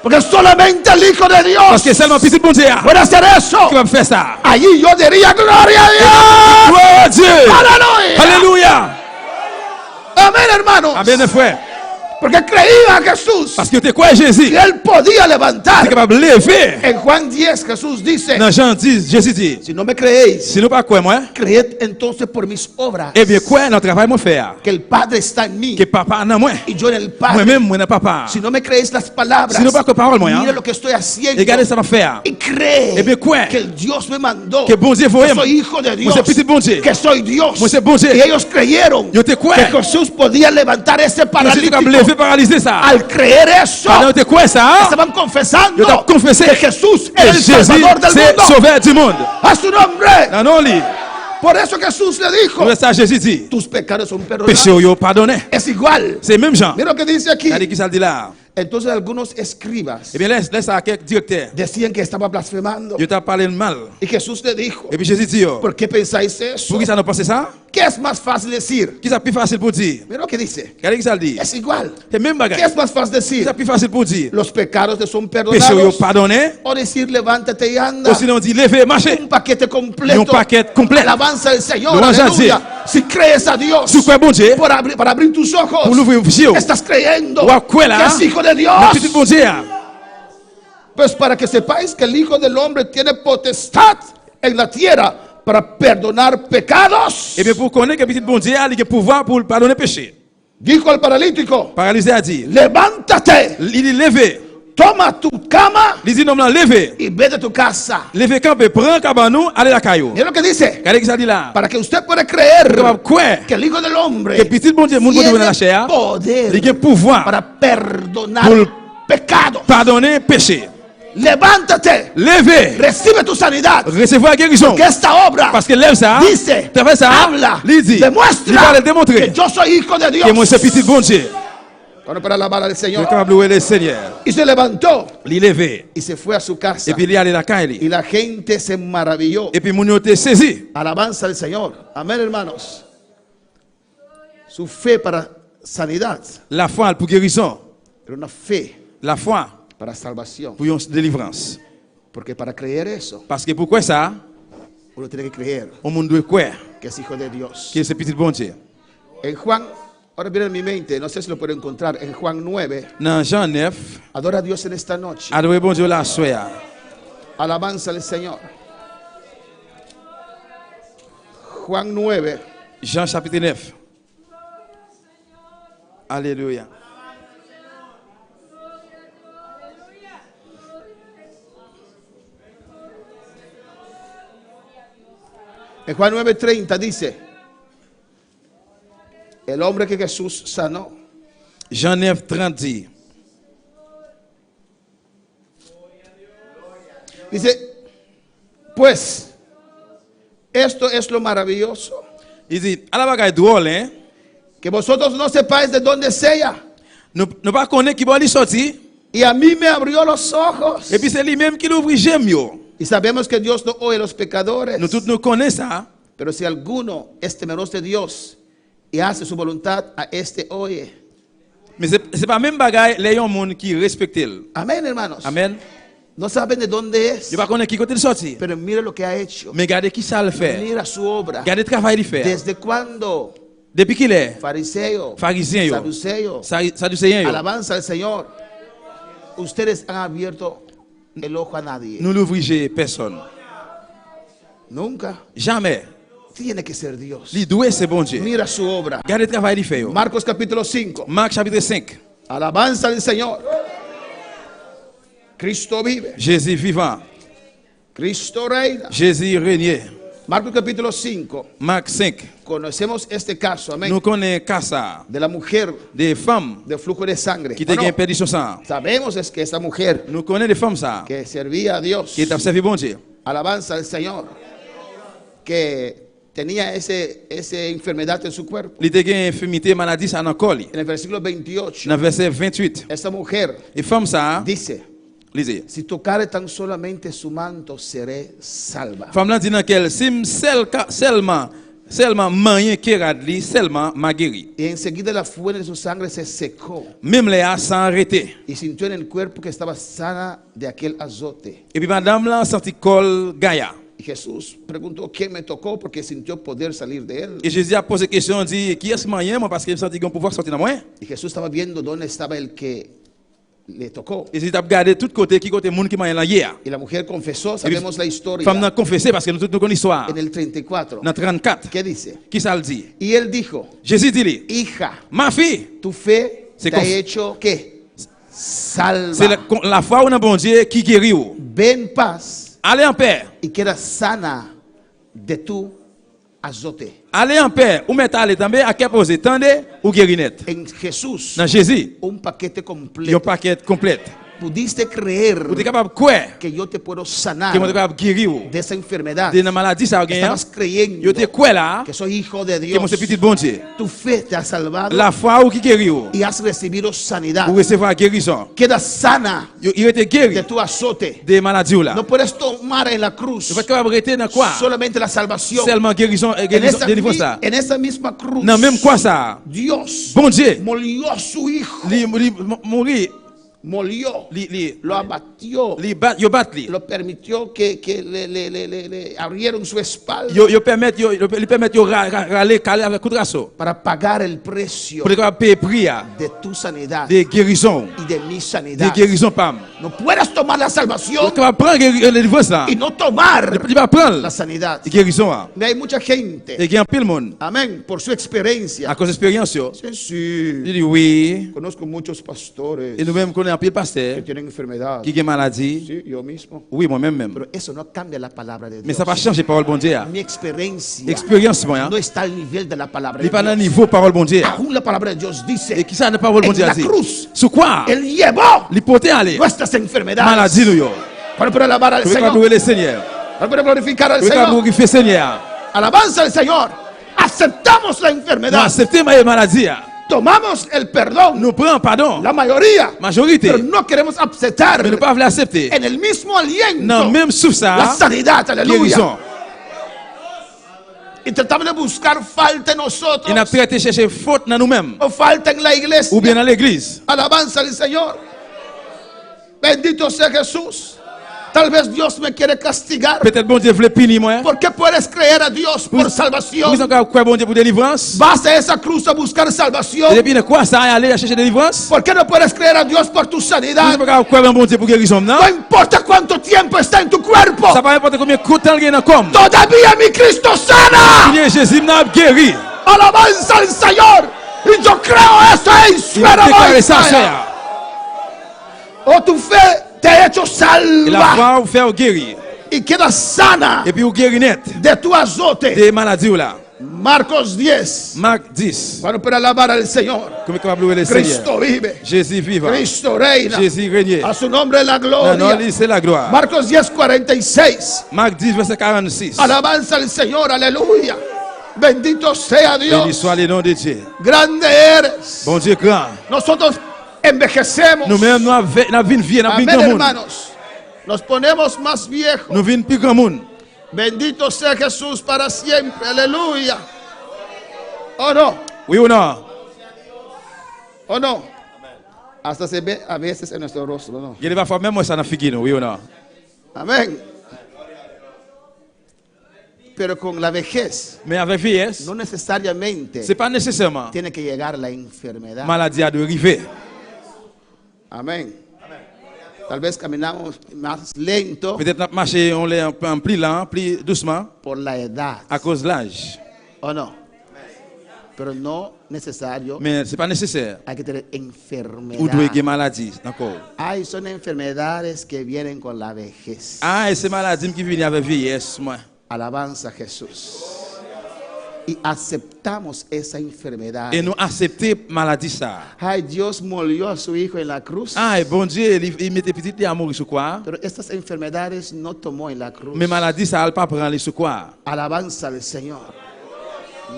Porque solamente el Hijo de Dios Parce que seulement petit bon Dieu puede hacer eso. qui va faire ça. Allí yo diría gloria a Dios. Gloire à Dieu. Aleluya. Alléluia. Amén, hermanos. Amen frère. Porque creía a Jesús Parce que tu crois Jésus. que él podía Tu es levantar. capable de lever. En Juan 10 Jesús dice, Dans Jean 10, Jésus dit, si no me creéis, si nous pas quoi moi, creed entonces por mis obras eh bien quoi notre travail moi faire? que el Padre está en mí Que papa non moi. y yo en el Moi Padre. même moi n'a papa. Si no me creéis las palabras, Si no pas que parole moi, mira hein. lo que estoy haciendo Regardez ça va faire. y cree Eh bien, quoi? que el Dios me mandó, Que bon Dieu voyait. que soy hijo de Moi Dios, c'est petit bon Dieu. que soy Dios. Moi c'est bon Dieu. Y ellos creyeron Yo te crois. que Jesús podía levantar ese Jésus est capable de paralítico. lever paralyser ça. Al creer eso, Pendant te quoi ça? estaban confesando Yo t'ai confessé que Jesús que es el Jésus Salvador del c'est mundo. sauveur du monde. A su nombre. Non non li. Por eso Jesús le dijo, Pour ça Jésus dit, tus pecados son péché perdonados. yo pardonné. Es igual. C'est même Jean. Mira lo que dice aquí. Regardez qui ça le dit là. Entonces algunos escribas Eh bien laisse ça à quelques directeurs. decían que estaba blasfemando. Yo t'ai parlé mal. Y Jesús le dijo, Et puis Jésus dit, yo, ¿por qué pensáis eso? pour qui ça nous pense ça? ¿Qué es más fácil decir? Qui ça plus facile pour dire? Mira lo que dice. Regardez qui ça le dit. Es igual. C'est même ¿Qué bagaille. es más fácil Qui decir? ça plus facile pour dire? Los pecados te son Péché yo perdonados. pardonné. O decir levántate y anda. Ou sinon on dit levez, marchez. Un paquete completo. Un paquete completo. Alabanza del Señor. Louange a Aleluya. Si crees a Dios Si quoi bon Dieu? para abrir tus ojos, Pour l'ouvrir aux yeux. estás creyendo Ou à quoi que là? es hijo de Le Dios. petit bon Dieu. Pues para que sepáis que el Hijo del Hombre tiene potestad en la tierra para perdonar pecados. Et bien pour connaître que petit bon Dieu a le pouvoir pour pardonner péché. Dijo al paralítico, Paralysé a dit, levántate, il dit levé. toma tu cama Il dit non non levé. y vete a tu casa. Levé campé, prends cabanou, allez la caillou. Mira lo que dice, Regardez qui ça dit là. para que usted pueda creer Capable quoi? que el Hijo del Hombre Que petit bon Dieu, mon bon Dieu dans la tiene chair. poder Il a pouvoir para perdonar Pour- pecados. pardonner péché. Levántate, Levé. recibe tu sanidad. Recevoir guérison. Que esta obra Parce que lève ça. dice, Tu fais ça. habla, Il dit. Il demuestra va le que démontrer. yo soy hijo de Dios. Que moi c'est petit bon Dieu. Bueno, para alabar al Je suis Señor. capable de louer le Seigneur. Y se levantó Il levé. y se fue a su casa. Et puis il est allé la caille. Y la gente se maravilló. Et puis mon yo était saisi. Alabanza al Señor. Amén, hermanos. Su fe para sanidad La foi pour guérison. era una fe La foi para salvación. pour une délivrance. Porque para creer eso, Parce que pourquoi ça? uno tiene que creer On monde doit croire que es hijo de Dios. que c'est petit bon Dieu. En Juan, ahora viene en mi mente, no sé si lo puedo encontrar, en Juan 9, Dans Jean 9, adora a Dios en esta noche. adorez bon Dieu la soir. Alabanza al Señor. Juan 9, Jean chapitre 9. Alléluia. en Juan 9:30 dice, el hombre que Jesús sanó, Jean 9, 30 dit. dice, pues, esto es lo maravilloso, Il dit, à la bagaille drôle, hein? que vosotros no sepáis de dónde sea, Nous pas connaître qui va aller sortir. y a mí me abrió los ojos. Et puis c'est lui-même qui l'ouvre j'aime yo. Y sabemos que Dios no oye a los pecadores, Nous tous nous connaissons ça. pero si alguno es temeroso de Dios y hace su voluntad, a este oye. Mais c'est pas même bagaille les gens monde qui respectent. Amén, hermanos. Amen. No saben de dónde es, Yo pas connaître qui côté de sorti. pero mira lo que ha hecho. Mais regardez qui ça le fait. Mira su obra. Regardez le travail qu'il fait. ¿Desde cuándo? Depuis qu'il est Fariseo, pharisien, yo. saduceo, Sadducéen, yo. alabanza al Señor. Ustedes han abierto el ojo a nadie. Nous l'ouvrions personne. Nunca. Jamais. Tiene que ser Dios. Li doué c'est bon Dieu. Mira su obra. Regardez le travail qu'il fait. Yo. Marcos capítulo 5. Marc chapitre 5. Alabanza al Señor. Cristo vive. Jésus vivant. Cristo reina. Jésus régné. Marcos capítulo 5. Marc 5. Conocemos este caso, amén. Nous connaissons Kassa, De la mujer des femmes de flujo de sangre. qui te Bueno, gagnent perdition sang. sabemos es que esa mujer Nous connaissons des femmes ça que servía a Dios. qui t'a servi bon Dieu. Alabanza al Señor. Que tenía esa enfermedad en su cuerpo. Li te gagne infirmité maladie ça dans corps li. En el versículo 28, Dans verset 28. esta mujer Et femme ça, dice: lisez. si tocare tan solamente su manto, seré salva. Femme là dit dans quel sim seulement moyen qui rad li seulement m'a guéri. Y enseguida la fuente de su sangre se secó Même les a sans arrêter. y sintió en el cuerpo que estaba sana de aquel azote. Et puis madame là senti col Gaïa. Y Jesús preguntó: ¿quién me tocó? Porque sintió poder salir de él. Et Jésus a posé question dit qui est-ce moyen moi parce qu'il senti qu'on pouvoir sortir dans moi. Y Jesús estaba viendo dónde estaba el que le tocó. Et Jésus a regardé tout côté qui côté monde qui moyen là hier. Y la mujer confesó, sabemos la historia, Femme n'a confessé parce que nous tous nous connaissons l'histoire. en el 34. Dans 34. ¿Qué dice? Qui ça le dit? Y él dijo: Jésus dit lui, hija, ma fille, tu fe C'est te ha conf- hecho ¿qué? Salva. c'est la foi où bon Dieu qui guérit ou. Ve en paz Allez en paix. y queda sana de tu azote. Allez en paix. Ou mettre aller tomber à quel poser tendez ou guérir net. En Jesús, Dans Jésus, un paquete il y a un completo. paquet complet. Pudiste creer Vous êtes capable de quoi? que yo te puedo Que sanar vous êtes capable de guérir ou. de esa enfermedad. De la maladie ça gagne. Estabas creyendo Yo te quoi là que soy hijo de que Dios. mon petit bon Dieu. Tu fe te ha salvado La foi ou qui guérit ou. y has recibido sanidad. Vous recevoir guérison. Queda sana Il était guéri de tu azote. des maladies ou là. No puedes tomar en la cruz Vous êtes capable de rester dans quoi? solamente la salvación. Seulement guérison et En guérison esa, délivrance ça. en esa misma cruz, Non même quoi ça? Dios Bon Dieu. molió a su hijo. Li mourir, Molió, li lo abatió, bat yo bat li. lo permitió que le abrieron su espalda Yo permettre yo râler caler avec coup de rasso. para pagar el precio Pour capable payer prix de tu sanidad de guérison, y de mi de sanidad. guérison pam. No puedes tomar la Vous salvación capable prendre délivrance là. y no tomar Tu vas prendre la sanidad. guérison là. Hay mucha gente, Et il y a un pile monde amén, por su experiencia. à cause d'expérience yo. Sí, sí. Il dit oui, Conozco muchos pastores et nous-mêmes connaissons un pile que pasteur tienen enfermedad. qui a maladie. Sí, yo mismo. Oui, moi-même même. Pero eso no cambia la palabra de Mais Dios. ça va changer parole bon Dieu. Mi experiencia Expérience moi. no está al nivel de la palabra Il de pas dans Dios. niveau parole bon Dieu. Aún la palabra de Dios Et dice: qui ça ne parole bon en Dieu la dit? cruz, Sur quoi? Él llevó Li pote aller. nuestras enfermedades. Maladie nous yo. Para poder alabar al Vous pouvez Señor, louer le Seigneur. para poder glorificar al Vous pouvez Señor. glorifier le Seigneur. Alabanza al Señor. Aceptamos la Nous enfermedad. acceptons ma maladie. Tomamos el perdón. Nous prenons pardon. La mayoría. Majorité. Pero no queremos aceptar Mais nous pas l'accepter. en el mismo aliento Non, même sous ça, la sanidad. Aleluya. guérison. Y tratamos de buscar falta en nosotros. Il n'a pas été chercher faute dans nous-mêmes. O falta en la iglesia. Ou bien dans l'église. Alabanza al Señor. Bendito sea Jesús. Tal vez Dios me quiere castigar. Peut-être bon Dieu voulait punir moi. ¿Por qué puedes creer a Dios por Vous salvación? êtes encore quoi bon Dieu pour délivrance? Vas a esa cruz a buscar Et salvación. depuis de quoi ça aller chercher délivrance? ¿Por qué no puedes creer a Dios por tu Vous sanidad? êtes encore quoi bon Dieu pour guérison non? No importa cuánto tiempo está en tu cuerpo. Ça va importe combien de temps il y a comme. Todavía mi Cristo sana. Il est Jésus n'a guéri. Alabanza al Señor. Y yo creo esto es Il a déclaré ça alabanza. frère. O tu fe te ha hecho Et la salva foi vous fait guérir. y queda sana Et puis vous guérir net de tu azote. des maladies ou là. Marcos 10. Marc 10. Para poder alabar al Señor. Comme capable louer le Seigneur. Cristo vive. Jésus vivant. Cristo reina. Jésus régné. A su nombre la Non, non, gloria. c'est la gloire. Marcos 10, 46. Marc 10, verset 46. Alabanza al Señor, aleluya. Bendito sea Béni Dios. soit le nom de Dieu. Grande eres. Bon Dieu grand. Nosotros envejecemos. Nous-mêmes, nous avons une vie, nous avons Amén, un grand monde. hermanos. Nos ponemos más viejos. Nous vivons plus grand monde. Bendito sea Jesús para siempre. Aleluya. Oh no. Oui ou non? Oh no. Hasta se ve a veces en nuestro rostro, ¿no? Il va faire même moi ça dans figure, oui ou non? Amén. Pero con la vejez, Mais avec vieillesse, no necesariamente c'est pas nécessairement tiene que llegar la enfermedad. maladie à de arriver. Amén. Tal vez caminamos más lento Peut-être notre marché on l'est un peu plus lent, plus doucement por la edad, à cause de l'âge. ¿o no? Pero no necesario. Mais c'est pas nécessaire. Hay que tener Ou doit enfermedad. avoir maladie, d'accord? Son enfermedades que vienen con la vejez. Ah, et c'est maladie qui viennent avec vieillesse, moi. Alabanza a Jesús. Y aceptamos esa enfermedad. Et nous accepter maladie ça. Ay, Dios molió a su hijo en la cruz. Ah, et bon Dieu, il mettait petit à mourir sur quoi? Pero estas enfermedades no tomó en la cruz. Mais maladie ça, elle pas prendre sur quoi? Alabanza al Señor.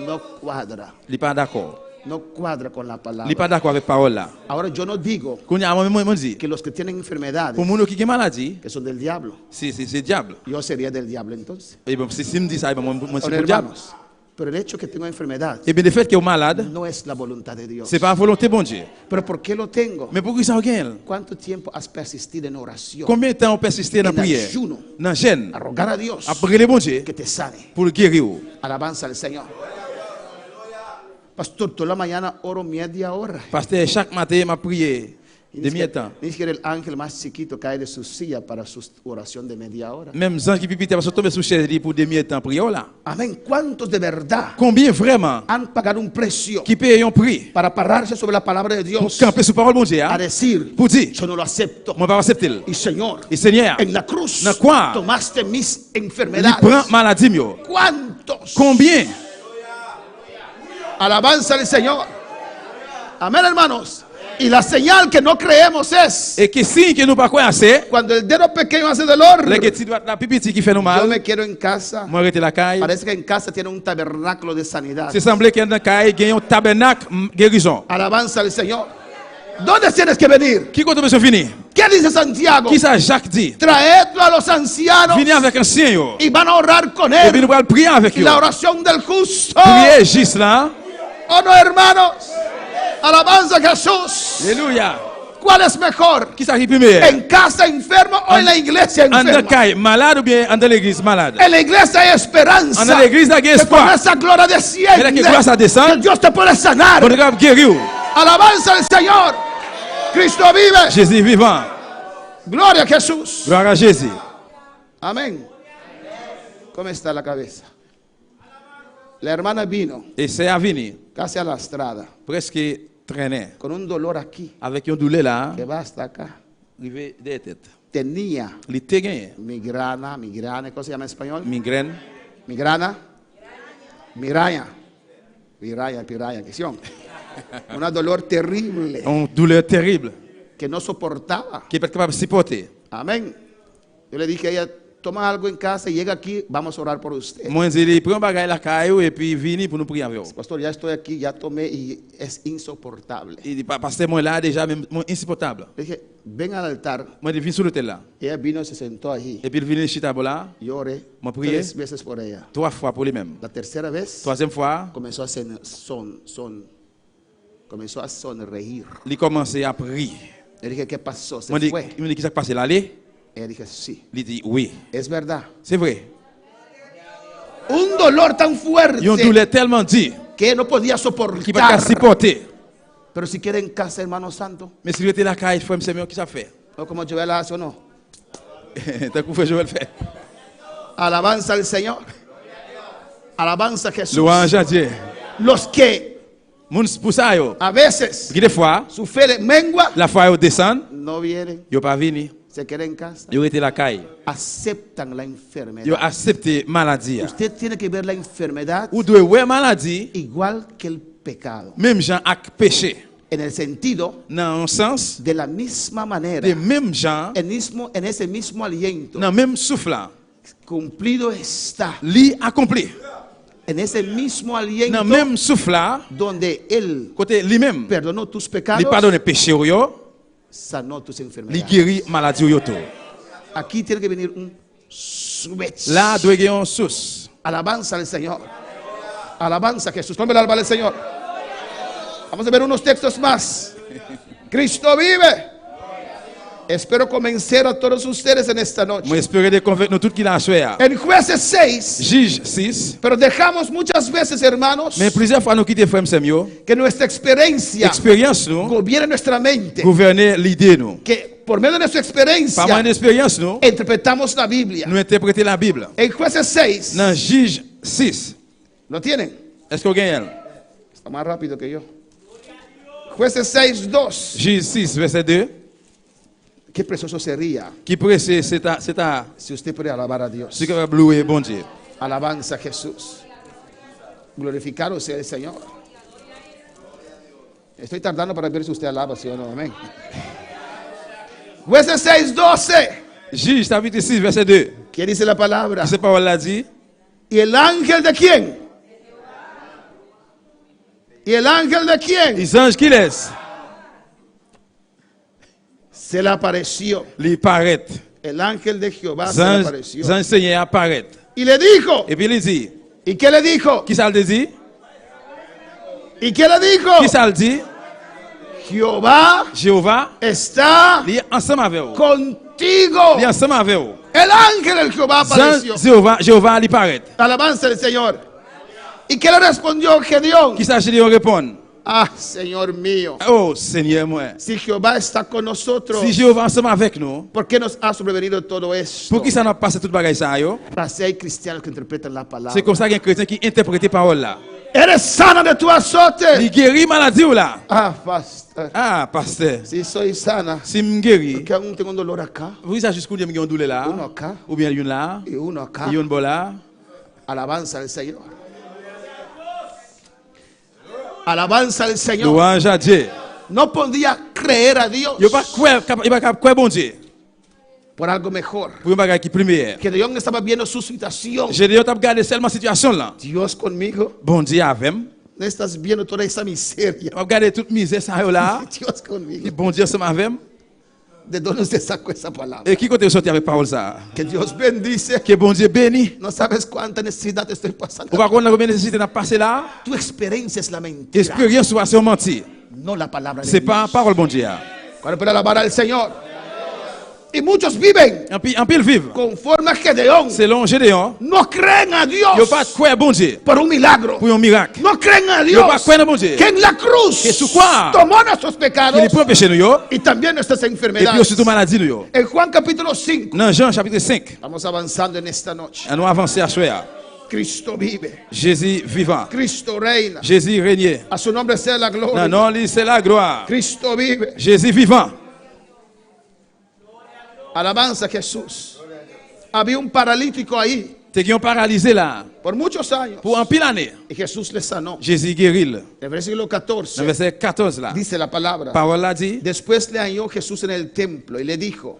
No cuadra. Il pas d'accord. No cuadra con la Il palabra. pas d'accord avec parole là. Ahora yo no digo Quand il y a un moment dit que los que tienen enfermedades pour moun qui a maladie, que son del diablo. c'est diable. Yo sería del diablo entonces. Et bon, si me dit ça, moi Ahora, c'est le diable. hermanos, pero el hecho que tengo enfermedad Et bien le fait que est malade, no es la voluntad de Dios. c'est pas volonté bon Dieu. Pero ¿por qué lo tengo? Mais pourquoi ça gagne? ¿Cuánto tiempo has persistido en oración? Combien de temps on persiste dans la En prière? ayuno. Dans la gêne. A rogar a Dios Après le bon Dieu que te sane. pour le guérir. Alabanza al Señor. Pastor, toda la mañana oro media hora. Pasteur, chaque matin m'a prié Y demi-temps. ni siquiera el ángel más chiquito cae de su silla para su oración de media hora. Même gens qui pipitaient parce que tomber sous chaise pour demi-temps prière là. Amén. ¿Cuántos de verdad Combien vraiment han pagado un precio qui paye un prix para pararse sobre la palabra de pour Dios? camper sous parole bon Dieu? A decir, Pour dire, yo no lo acepto. moi pas accepter. Y Señor, Et Seigneur, en la cruz na croix, tomaste mis il enfermedades. prend maladie mio. ¿Cuántos? Combien? Alabanza al Señor. Amén, hermanos. Y la señal que no creemos es Et que signe que nous pas quoi assez, cuando el dedo pequeño hace dolor. les petits doigts la pipiti qui fait nous Yo mal. me quiero en casa. Moi arrêter la caille. Parece que en casa tiene un tabernáculo de sanidad. C'est semblé qu'il y a dans la caille gagne un tabernacle guérison. Alabanza al Señor. ¿Dónde tienes que venir? Qui compte besoin fini? ¿Qué dice Santiago? Qui ça Jacques dit? Traedlo a los ancianos Venez avec un sien yo. y van a orar con Et puis él. nous allons prier avec Y eux. la oración del justo. Prier juste là. ¿Oh no, hermanos? Alabanza a Jesús. Alléluia. ¿Cuál es mejor? Qui ça qui premier? ¿En casa enfermo o en la iglesia En la enferma? caille malade ou bien en dans l'église malade? En la iglesia hay esperanza. En l'église il y a Que con espoir. esa gloria desciende. Mira que gloria ça descend. Que Dios te puede sanar. Pour nous guérir. Alabanza al Señor. Cristo vive. Jésus est vivant. Gloria a Jesús. Gloire à Jésus. Amén. ¿Cómo está la cabeza? La hermana vino Et c'est à venir. casi alastrada, Presque traîné. con un dolor aquí Avec un douleur là, que va hasta acá. arrivé des têtes. Tenía Il était gagné. migrana, ¿cómo se llama en español? Migraine. Migrana, miraña, piraya, que son. Un dolor terrible Une douleur terrible. que no soportaba. Qui n'est pas capable de supporter. Amén. Yo le dije a ella, toma algo en casa y llega aquí, vamos a orar por usted. Moi, je dis, prends un bagage la caille et puis venez pour nous prier avec vous. Pastor, ya estoy aquí, ya tomé y es insoportable. Il dit, pasteur, moi là, déjà, même moi, insupportable. Le dije, ven al altar. Moi, je viens sur l'hôtel là. Ella vino y se sentó allí. Et puis, il vient chita là, Yo oré Me prié. 3 veces por ella. 3 fois pour les mêmes. La tercera vez Troisième fois, comenzó a comenzó a sonreír. il commençait à prier. Le dije, ¿qué pasó? Se Moi, il fue. me dit, qu'est-ce qui s'est passé là? Allez? Ella dije, sí, Il dit, oui. es verdad. C'est vrai. Un dolor tan fuerte Il y a une douleur tellement dit que no podía qu'il ne peut pas soportar. supporter. Pero si quiere en casa, hermano santo, Mais si il était la caille, frère, c'est mieux, qui ça fait? o como Joel hace o no. T'as coupé, je vais le faire. Alabanza al Señor. Alabanza a Jesús. Louange à Dieu. Los que Moun pour ça, yo. a veces Des fois, su fe mengua, la fois yo descend, no vienen, yo pas venu, se quedan en casa, yo était la caille. aceptan la Yo enfermedad. accepté maladie. Usted tiene que ver la enfermedad Ou doit ouais maladie, igual que el pecado, même gens avec péché. en el sentido Dans un sens, de la misma manera, de même gens, en ese mismo aliento, dans même souffle là, cumplido está, li accompli. en ese mismo Dans aliento même souffle là, donde Él côté lui-même, perdonó tus li pecados, pardonne péché yo, sanó tus li enfermedades. guérit maladie yo tout. Aquí tiene que venir un switch. Là doit gagner un source. Alabanza al Señor. Alabanza a Jesús. Ponme la alba al Señor. Vamos a ver unos textos más Cristo vive. Espero convencer a todos ustedes en esta noche. Moi espérer de convaincre nous tout qui la soir. En Jueces 6, Juge 6. pero dejamos muchas veces, hermanos, Mais plusieurs fois nous quitter frère Samuel. que nuestra experiencia Expérience nous gobierne nuestra mente. gouverner l'idée nous. Que por medio de nuestra Par experiencia moyen d'expérience nous, interpretamos la Biblia. nous interpréter la Bible. En Jueces 6, Dans Juge 6. ¿lo tienen? Est-ce qu'on gagne? Está más rápido que yo. Jueces 6, 2. Juge 6 verset 2. Qué precioso sería Qui presse c'est à si usted puede alabar a Dios. ce que va louer bon Dieu. Alabanza a Jesús. Glorificado sea el Señor. Estoy tardando para ver si usted alaba, sí o no. Amén. Jueces 6, 12. Juge chapitre 6 verset 2. ¿Qué dice la palabra? Cette parole l'a dit. ¿Y el ángel de quién? ¿Y el ángel de quién? Les anges qui laissent, Se le apareció. les paraît. El ángel de Jehová Les se le anges, apareció. les anges Seigneur apparaît. Y le dijo. Et puis il dit, ¿Y qué le dijo? qui ça le dit? ¿Y qué le dijo? Qui ça le dit? Jehová Jéhovah, está il est ensemble avec vous. contigo. Il est ensemble avec vous. El ángel del Jehová apareció. Jéhovah, il paraît. Alabanza al Señor. ¿Y qué le respondió Gedeón? Qui ça Gédéon répond? Ah, Señor mío. Oh Seigneur moi. Si Jehová está con nosotros, Si Jéhovah ensemble avec nous, ¿por qué nos ha sobrevenido todo esto? pour qui ça n'a passé toute bagaille ça yo? Parce que hay cristianos que interpretan la palabra. C'est comme ça qu'il y a un chrétien qui interprète parole là. Eres sana de tu azote. Il guérit maladie ou là? Ah, pastor. Ah, pasteur. Si soy sana. Si me guérit, Porque aún tengo un dolor acá vous ça jusqu'où il y a une douleur là? Uno acá. Ou bien une là? y uno acá. Et une bon là? Alabanza al Señor. Alabanza al Señor. Louange à Dieu. No podía creer a Dios Il n'y a pas quoi bon Dieu. por algo mejor. Pour une bagaille qui première. Gedeón estaba viendo su situación. Gédéon t'a regardé seulement situation là. Dios conmigo. Bon Dieu avec moi. No estás viendo toda esa miseria. On regarde toute misère ça yo là. Dios conmigo. Et bon Dieu ensemble avec moi. ¿De dónde usted sacó esa palabra? Et qui côté sorti avec parole ça? Que Dios bendice. Que bon Dieu bénit. No sabes cuánta necesidad estoy pasando. On va connaître combien de nécessité n'a passé là. Tu experiencia es la mentira, Expérience ou c'est mentir. no la palabra de C'est Dios. pas parole bon Dieu. Cuando puede alabar al Señor. Y muchos viven En pile vivre. conforme a Gedeón. Selon Gédéon, No creen a Dios yo pas croire bon Dieu por un milagro. pour un miracle. No creen a Yo Dios pas croire bon Dieu. que en la cruz Que su croix tomó nuestros pecados Qu'il prend péché nous yo y también nuestras et puis enfermedades. surtout maladie nous yo. En Juan capítulo 5, Dans Jean chapitre 5, vamos avanzando en esta noche. on avance à soir. Cristo vive, Jésus vivant. Cristo reina. Jésus régné. A su nombre sea la gloria. Non, non, lui c'est la gloire. Cristo vive. Jésus vivant. Alabanza a Jesús. Había un paralítico ahí T'es qui ont paralysé là por muchos años pour un pile année. y Jesús le sanó. Jésus guérit. En el versículo Dans 14 verset 14 là. dice la palabra. Parole là dit, Después le halló Jesús en el templo y le dijo: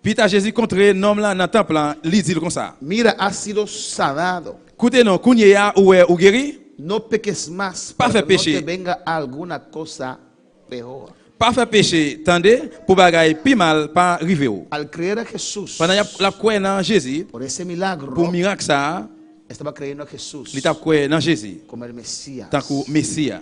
puis t'as Jésus contré un homme là dans le temple là, il dit comme ça. Mira, has sido sanado. Écoutez non, kounye ya ou guéri, No peques más Pas para faire que no péché. te venga alguna cosa peor. pas faire péché, tendez pour bagaille pi mal pas arriver ou. Al creer a Jesús Pendant la croix dans Jésus, por ese milagro, pour miracle ça, estaba creyendo a Jesús il t'a croire dans Jésus como el Mesías. tant que Messie.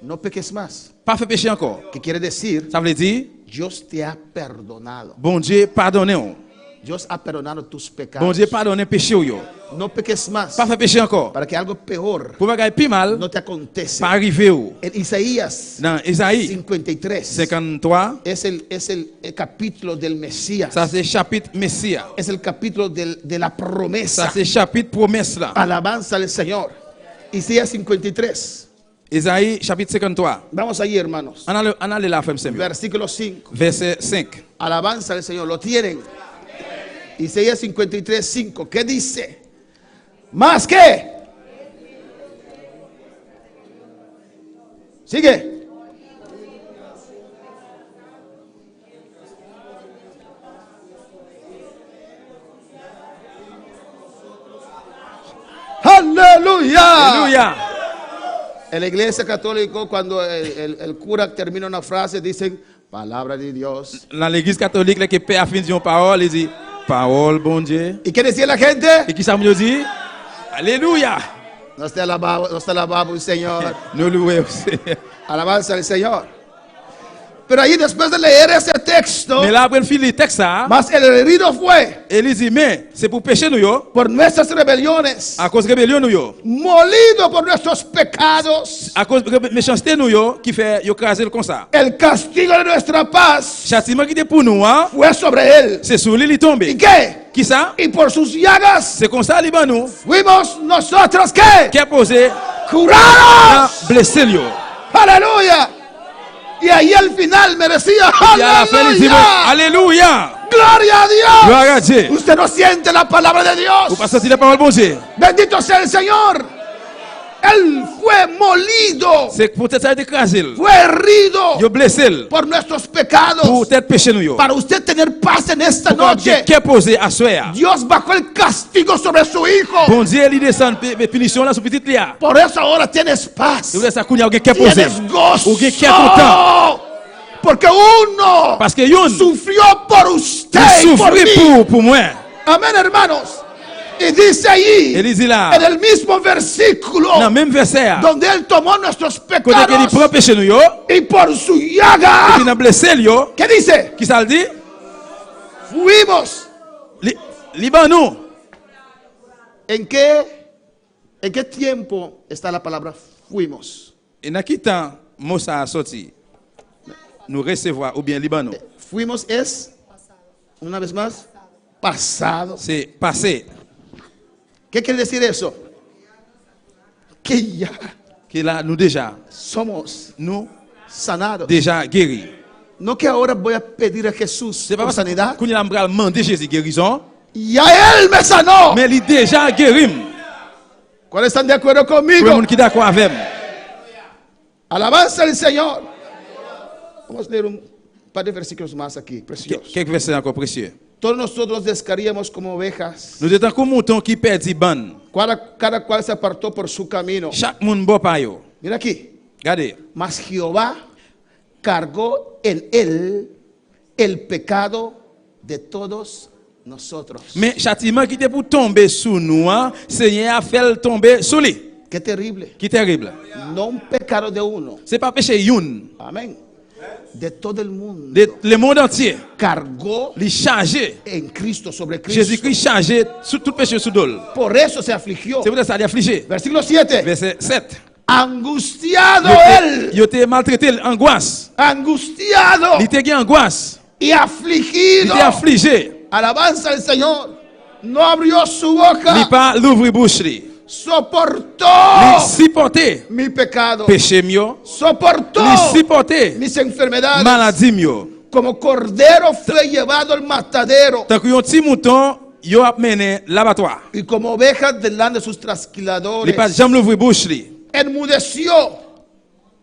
No peques más. Pas faire péché encore. ¿Qué quiere decir? Ça veut dire Dios te ha perdonado. bon Dieu pardonne ou. Dios ha perdonado tus pecados. Bon Dieu pardonne péché ou yo. No peques más Pas faire péché encore. para que algo peor Pour bagaille pi mal no te acontece. pas arriver ou. En Isaías Dans Isaïe 53 53, es el capítulo del Mesías. ça c'est chapitre Messie. Es el capítulo de la Ça promesa. c'est chapitre promesse là. Alabanza al Señor. Isaías 53. Isaïe chapitre 53. Vamos allí, hermanos. On a la femme Samuel. Versículo 5. Verset 5. Alabanza al Señor. ¿Lo tienen? Isaías 53, 5. ¿Qué dice? ¿Más qué? Sigue. Aleluya. Alléluia. En la iglesia católica, cuando el cura termina una frase, dicen palabra de Dios. Dans l'église catholique, là, que Père a fini une parole, il dit parole, bon Dieu. ¿Y qué decía la gente? Et qui ça me dit? Alléluia. No está alabado el Señor. Nous louons aussi. Alabanza al Señor. Pero ahí después de leer ese texto, Mais là, après, il le texte, ça, más el herido fue et il dit, mais c'est pour pécher nous, yo, por nuestras rebeliones, à cause de rébellion nous, yo, molido por nuestros pecados. à cause de méchanceté nous, yo, qui fait, yo, craser comme ça. El castigo de nuestra paz Châtiment qui était pour nous, hein, fue sobre él. c'est sur lui, il est ¿Y tombé. qué? Qui ça? Y por sus llagas C'est comme ça, Liban nous, fuimos nosotros ¿qué? qui a posé, Curados. blessé, yo. Aleluya. Y ahí al final me decía, Et à la fin, il dit, aleluya. alléluia, Gloria a Dios. gloire à Dieu. Usted no siente la palabra de Dios. Vous passez la parole, bon Dieu. Bendito sea el Señor. Él fue molido, C'est pour peut-être ça écraser, fue herido yo blessé, por nuestros pour pecados. peut-être pécher nous, yo. Para usted tener paz en esta Pourquoi noche, qui a posé à soi? Dios bajó el castigo sobre su hijo. Bon Dieu, il descend punition là sur petite lia. Por eso ahora tienes paz. Et vous ça kounya ou qui a posé. Tienes gozo. Ou qui est content. Porque uno Parce que yon sufrió por usted il y por souffre mí. pour moi. Amén, hermanos. Y dice ahí, Et il dit là, en el mismo versículo, dans le même verset, donde Él tomó nuestros quand il pecados prend péché nous yo, y por su qui llaga, n'a blessé yo, ¿qué dice? qui ça le dit? Fuimos. Liban nous. ¿En qué tiempo está la palabra fuimos? Et dans quel temps mot ça a sorti? Nous recevoir ou bien Liban nous. Fuimos es, una vez más, pasado. C'est passé. ¿Qué quiere decir eso? Que ya Que là nous déjà somos nous sanados. déjà guéris. No que ahora voy a pedir a Jesús C'est pas por parce que sanidad. qu'on a demandé Jésus guérison, Ya Él me sanó. mais il est déjà guéri. ¿Cuáles están de acuerdo Pour le conmigo? monde qui est d'accord avec moi. Alabanza al Señor. Vamos a leer un par de versículos más aquí, preciosos. Quelques versets encore précieux. Todos nosotros descaríamos como ovejas. Nous étions comme mouton qui perdit ban. Cada cual se apartó por su camino. Chaque monde bon pa yo. Mira aquí. Regardez. Mas Jehová cargó en él el pecado de todos nosotros. Mais châtiment qui était pour tomber sous nous, hein, Seigneur a fait tomber sous lui. Qué terrible. Qui terrible. No un pecado de uno. C'est pas péché youn. Amén. De todo el mundo. De le monde entier. Cargó Il chargé. en Cristo, sobre Cristo. Jésus-Christ chargé sous tout péché sous dol. Por eso se afligió. C'est pour ça qu'il a affligé. Versículo 7. Verset 7. Angustiado él. Il était maltraité, angoisse. Angustiado Il était angoisse. y Il afligido. était affligé. Alabanza al Señor. No abrió su Il boca. pas l'ouvrir bouche li. Soportó Il supporté mi pecado. péché mio. Soportó Il supporté mis enfermedades. maladie mio. Como cordero fue llevado al matadero. Tant que yon petit mouton, yo a mené l'abattoir. Y como ovejas delante de sus Il trasquiladores. pas jamais l'ouvrir bouche li. Enmudeció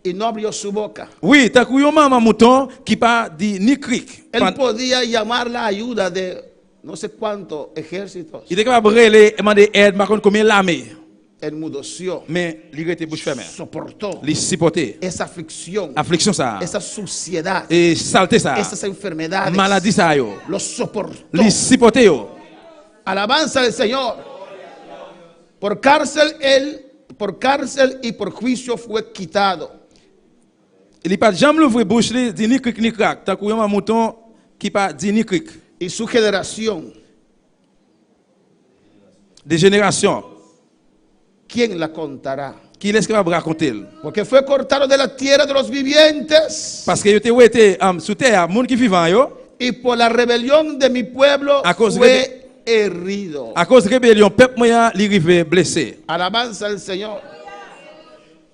y no abrió su boca. Oui, tant que yon maman mouton qui pas dit ni cric. Él podía llamar la ayuda de no sé cuántos ejércitos. Il était capable de relayer et demander aide, par contre combien l'armée. Enmudeció. Mais il était bouche fermée. Soportó Il supporté esa aflicción, affliction ça. esa suciedad, Et saleté ça. esas enfermedades. Maladie ça yo. Lo soportó. Il supporté yo. Alabanza del Señor. Por cárcel y por juicio fue quitado. Il pas jamais l'ouvrir bouche li, dit ni cric ni crac. Tant que yon maman mouton qui pas dit ni cric. Y su generación, Des générations. ¿quién la contará? Qui est capable de raconter? Porque fue cortado de la tierra de los vivientes. Parce que yo te été sous terre, monde qui vivant yo, Y por la rebelión de mi pueblo A cause fue herido. à cause de rébellion, peuple moyen li rivé blessé. Alabanza al Señor.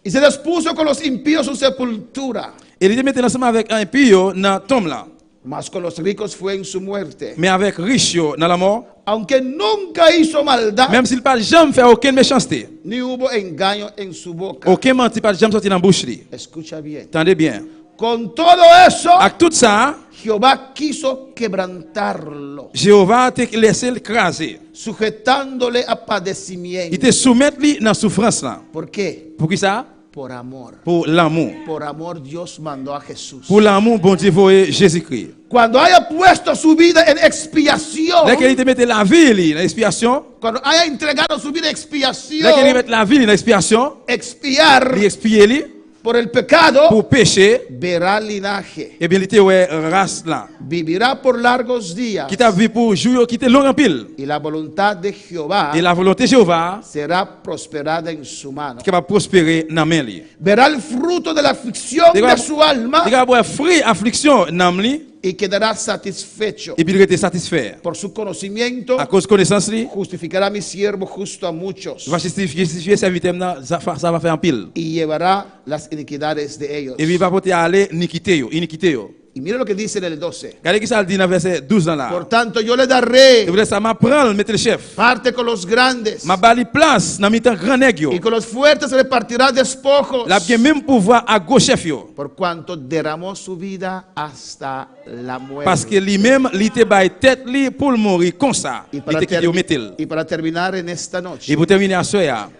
Y se dispuso con los impíos su sepultura. Et il était maintenant ensemble avec un impie dans tombe là. Mas con los ricos fue en su muerte. Mais avec riche yo dans la mort, Aunque nunca hizo maldad, même s'il pas jamais fait aucune méchanceté, ni hubo engaño en su boca. aucun menti pas jamais sorti dans bouche li. Escucha bien. Attendez bien. Con todo eso, Avec tout ça, Jehová quiso quebrantarlo, Jéhovah te laissé le craser. sujetándole a Il padecimiento. te soumettre li dans souffrance là. ¿Por qué? Pour qui ça? Por amor. Pour l'amour. Por amor Dios mandó a Jesús. Pour l'amour, bon Dieu voyait Jésus-Christ. Cuando haya puesto su vida en expiación, Dès qu'il te mette la vie li, dans l'expiation, cuando haya entregado su vida en dès qu'il expiación, mette la vie li, dans l'expiation, expiar il expie li, por el pecado, pour pécher, verá linaje, eh bien, il était ouais race là. vivirá por largos días, Qui t'a vu pour jour, qui était long en pile. y la voluntad de Jehová Et la volonté de Jéhovah, será prosperada en su mano. qui va prospérer dans main li. Verá el fruto de la aflicción Diga- de su alma Il va avoir fruit affliction nam li y quedará satisfecho. et puis il était satisfait. Por su conocimiento, À cause de connaissance li, justificará a mi siervo justo a muchos il va justifier serviteur là, ça va faire en pile. y llevará las iniquidades de ellos. Et puis il va porter aller iniquité yo. Y mira lo que dice en el 12. Regardez qui ça dit dans verset 12 là. Por tanto, yo le daré Et vous laissez ça m'apprendre mettre le chef. parte con los grandes Ma bali place dans mi-temps grand nèg yo. y con los fuertes se repartirá despojos. La bien même pouvoir à gauche chef yo. Por cuanto derramó su vida hasta la muerte. Parce que lui-même, il était bay tête li pour le mourir comme ça. Y Il para, était quitté au métal. y para terminar en esta noche, Et pour terminer à soir,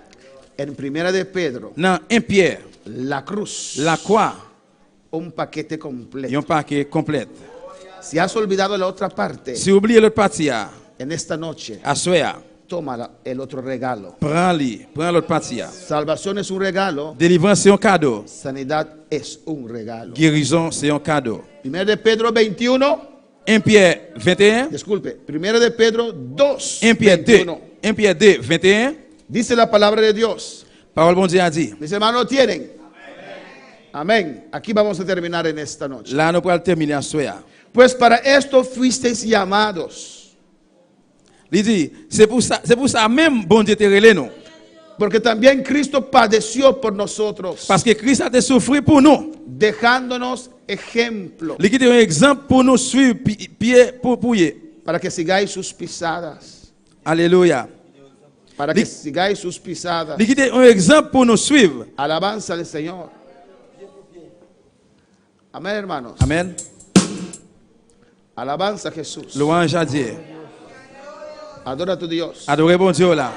en Primera de Pedro, dans 1 Pierre, la cruz, la croix, un paquete il y a completo. un paquet complet. Si has olvidado la otra parte, Si vous oubliez l'autre partie en esta noche, à soir, toma el otro regalo. prends l'autre partie. Salvación es un regalo, Délivrance c'est un cadeau. sanidad es un regalo. Guérison c'est un cadeau. Primera de Pedro 21, 1 Pierre 21, disculpe, Primera de Pedro 2, 1 Pierre 2, 21. 1 Pierre 2, 21. Dice la palabra de Dios. Parole bon Dieu a dit. Mis hermanos lo tienen. Amén. Aquí vamos a terminar en esta noche. Là nous pourrons terminer à soir. Pues para esto fuisteis llamados, Il dit, c'est pour ça même bon Dieu te relé nous. porque también Cristo padeció por nosotros, Parce que Christ a été souffert pour nous. dejándonos ejemplo Il était un exemple pour nous suivre pied pour pied. para que sigáis sus pisadas, Alléluia. para que sigáis sus pisadas. Il était un exemple pour nous suivre. Alabanza al Señor. Amén, hermanos. Amen. Alabanza a Jesús. Louange à Dieu. Adora a tu Dios. Adorez bon Dieu là.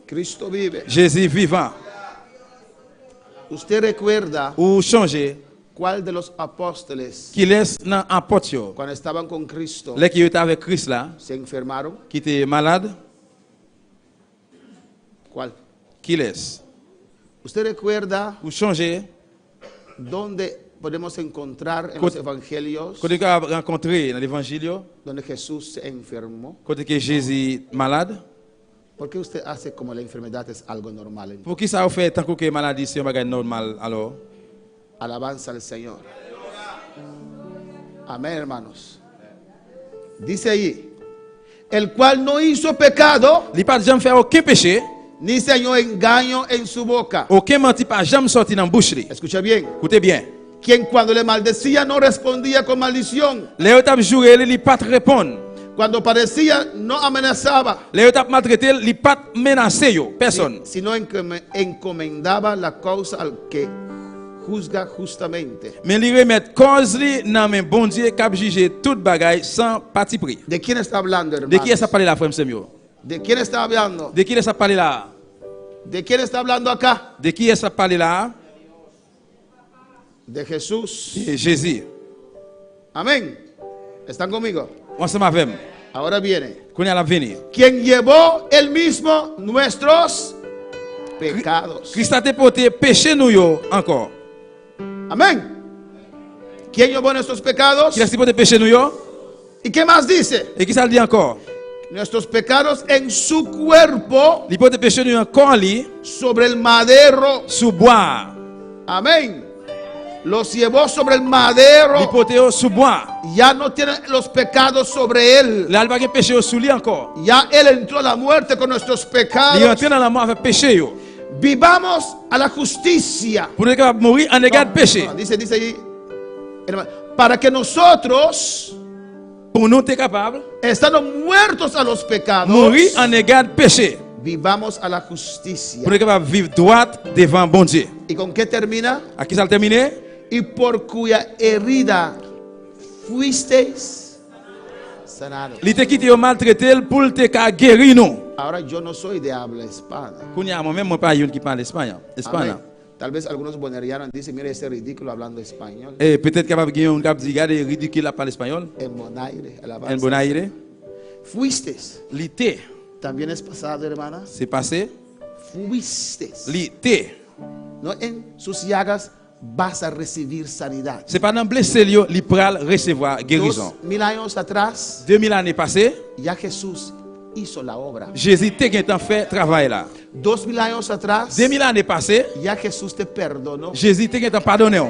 Cristo vive. Jésus vivant. Usted recuerda Ou changer. cuál de los apóstoles, Qui laisse dans apôtre yo. cuando estaban con Cristo, Les qui étaient avec Christ là, se enfermaron. qui étaient malades, ¿Cuál? qui laisse. Usted recuerda Ou changer. dónde podemos encontrar en los evangelios Quand on a rencontré dans l'évangile, donde Jesús se enfermó. quand que Jésus malade, ¿Por qué usted hace como la enfermedad es algo normal? pour qui ça a fait tant que maladie c'est un bagage normal alors? Alabanza al Señor. Amén, hermanos. Dice ahí, el cual no hizo pecado, Il pas jamais fait aucun péché, ni se halló engaño en su boca. aucun menti pas jamais sorti dans la bouche li. Escucha bien. Écoutez bien. Quien cuando le maldecía no respondía con maldición. Les autres juré, il pas te répondre. Cuando padecía no amenazaba, Les autres maltraité, il pas menacé yo, personne. sino encomendaba la causa al que juzga justamente. Mais il remet cause li dans main bon Dieu qui a jugé toute bagaille sans parti pris. ¿De quién está hablando, De qui est hermano? ça parler là frère Samuel? ¿De quién está hablando? De qui est ça parler là? ¿De quién está hablando acá? De qui est ça parler là? De Jesús. Et Jésus. Amén. ¿Están conmigo? Ensemble avec. Ahora viene. Qu'on a la venir. Quien llevó él mismo nuestros pecados. Christ a te porté péché nous yo encore. Amén. ¿Quién llevó nuestros pecados? Qui a porté péché nous yo? ¿Y qué más dice? Et qui ça le dit encore? Nuestros pecados en su cuerpo Il porté péché nous encore li sobre el madero. sous bois. Amén. Los llevó sobre el Il madero. porté yo sous bois. Ya no tiene los pecados sobre él. Là il pas péché yo sous lui encore. Ya él entró a la muerte con nuestros Il est pecados. entré dans la mort avec péché yo. Vivamos a la justicia. Pour être capable de mourir en égard de péché. No, dice ahí, hermano, para que nosotros, Pour nous être capable estando muertos a los pecados, mourir en égard de péché. vivamos a la justicia. Pour être capable de vivre droit devant bon Dieu. ¿Y con qué termina? À qui ça le terminé? Y por cuya herida fuisteis sanados. Il te quitté au maltraité pour te guérir nous. Ahora yo no soy de habla hispana. Kounya moi-même moi pas une qui parle espagnol. Amén. Tal vez algunos bonerianos dicen, mire ese ridículo hablando español. Et peut-être capable de un cap dire ridicule à parler espagnol. En Bonaire, En alabanza. bon aire. Fuisteis. L'été, También es pasado, hermana. c'est passé. Fuisteis. L'été. No en sus llagas vas a recibir sanidad. C'est pas dans blessé yo, li pral recevoir guérison. 2000 años atrás, 2000 années passées, ya Jesús hizo la obra. Jésus te gen tan fait travail là. 2000 años atrás, 2000 années passées, ya Jesús te perdonó. Jésus te gen tan pardonné.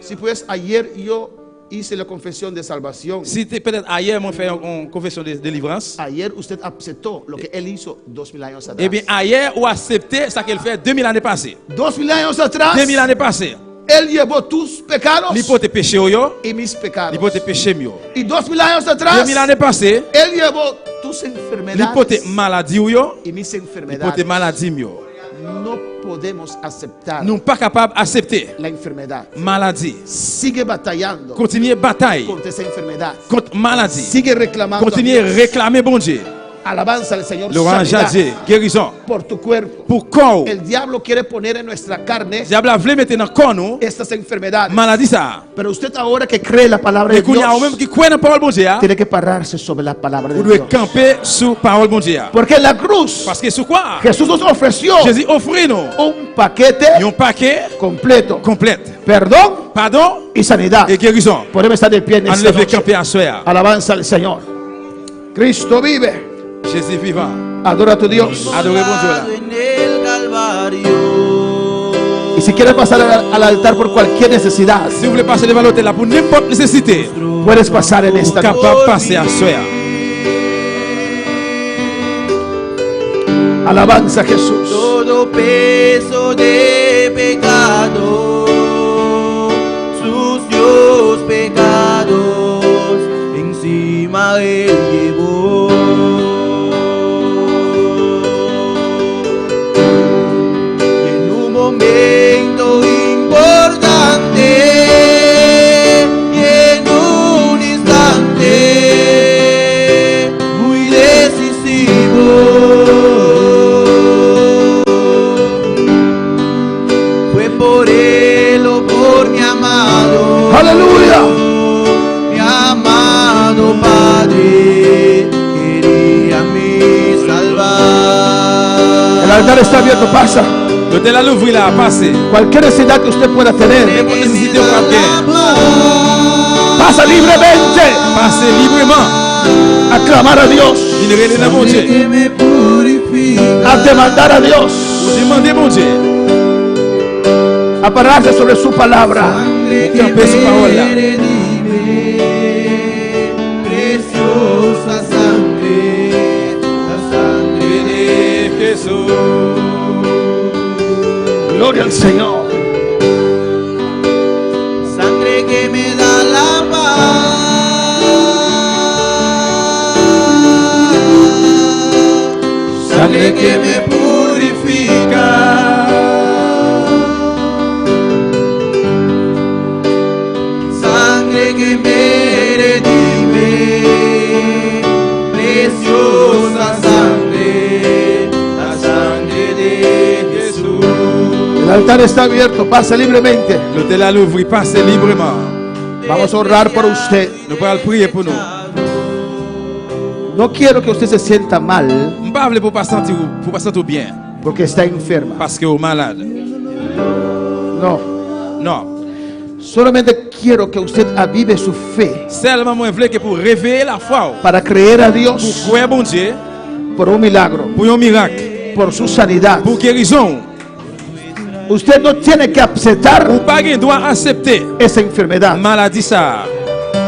Si pues ayer yo hice la confesión de salvación, Si peut-être ailleurs moi fait une confession de délivrance, ayer usted aceptó lo que él hizo 2000 años atrás. eh bien ailleurs ou accepté ça qu'il fait 2000 années passées. 2000 años atrás, 2000 années passées, él llevó tus pecados li pote péché yo, y mis li pecados. pote péché yo. Y 2000 años atrás, 2000 années passées, él llevó tus li enfermedades pote maladie yo, y mis li pote enfermedades. maladie yo. No podemos aceptar Nous pas capable d'accepter la enfermedad. maladie. Sigue batallando Continuer bataille contra esa enfermedad. contre maladie. Sigue reclamando a Continuer Dios. réclamer bon Dieu. Alabanza al Señor. Louange à Sanidad Dieu, guérison. por tu cuerpo. Pour corps, El diablo quiere poner en nuestra carne diable a voulu mettre dans corps nous estas enfermedades. maladie ça. Pero usted ahora que cree la palabra Et de qu'on y a Dios, même qui croit dans parole bon Dieu, tiene que pararse sobre la palabra de vous devez Dios. camper sous parole bon Dieu. Porque en la cruz Parce que sous quoi Jesús nos ofreció Jésus offre nous un paquete un paquet completo. complet. Perdón Pardon y sanidad. et guérison. Podemos estar de pie en On esta lever noche. camper à soir. Alabanza al Señor. Cristo vive. Jésus vivant. Adora a tu Dios. Adorez bon Dieu là. En el Calvario. Y si quieres pasar al altar por cualquier necesidad, Si vous voulez passer devant l'autel là pour n'importe nécessité, puedes pasar en esta noche. capable de passer à soir. Alabanza a Jesús. Todo peso de pecado, sucios pecados, encima Él llevó. Y en un momento importante, y en un instante muy decisivo, por él o por mi amado, Aleluya. mi amado Padre, quería me salvar. El altar está abierto, pasa. L'autel à l'ouvrir là, passez. Cualquier necesidad que usted pueda tener, N'importe nécessité ou capable. pasa libremente Passez librement. a clamar a Dios, Il relève dans mon Dieu. Que me purifica, a demandar a Dios, Vous demandez mon Dieu. a pararse sobre su palabra. sangre que Campe su parola. me redime, preciosa sangre, la sangre de Jesús. Gloria al Señor. sangre que me da la paz, sangre que me purifica, sangre que me redime, preciosa sangre, la sangre de Jesús. El altar está abierto, pasa libremente. L'autel à l'ouvrir, passez librement. Vamos a orar por usted. Nous allons prier pour nous. No quiero que usted se sienta mal Je ne parle pas pour pas sentir bien porque está enferma. parce que vous êtes malade. No. Non. Solamente quiero que usted avive su fe Seulement moi je veux que pour réveiller la foi, para creer a pour Dios croire bon Dieu, por un milagro, pour un miracle, por su sanidad. pour guérison. Usted no tiene que aceptar Ou pas qu'il doit accepter esa enfermedad. maladie ça.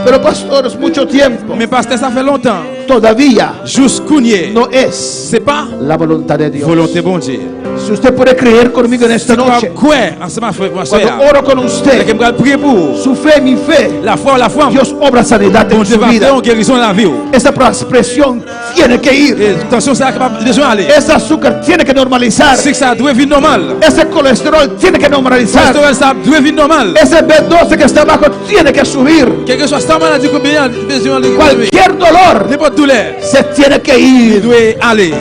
Pero pastores, mucho tiempo Mais parce que ça fait longtemps. todavía Jusqu'où n'y no es c'est pas la voluntad de Dios. volonté bon Dieu. Si usted puede creer conmigo en esta noche, Quoi ensemble frère cuando frère. oro con Que usted, me va prier pour su fe, mi fe, la foi. Dios obra sanidad Bon en Dieu su va faire vida. une guérison dans la vie. Esa expresión tiene que ir. Et attention ça capable de aller. Ese azúcar tiene que normalizar. C'est que ça doit vivre normal. Ese colesterol tiene que normalizar. Pasteur ça doit vivre normal. Ese B12 que está abajo tiene que subir. Quelle que soit cette maladie combien besoin de Cualquier dolor n'importe douleur. se tiene que Il ir. doit aller.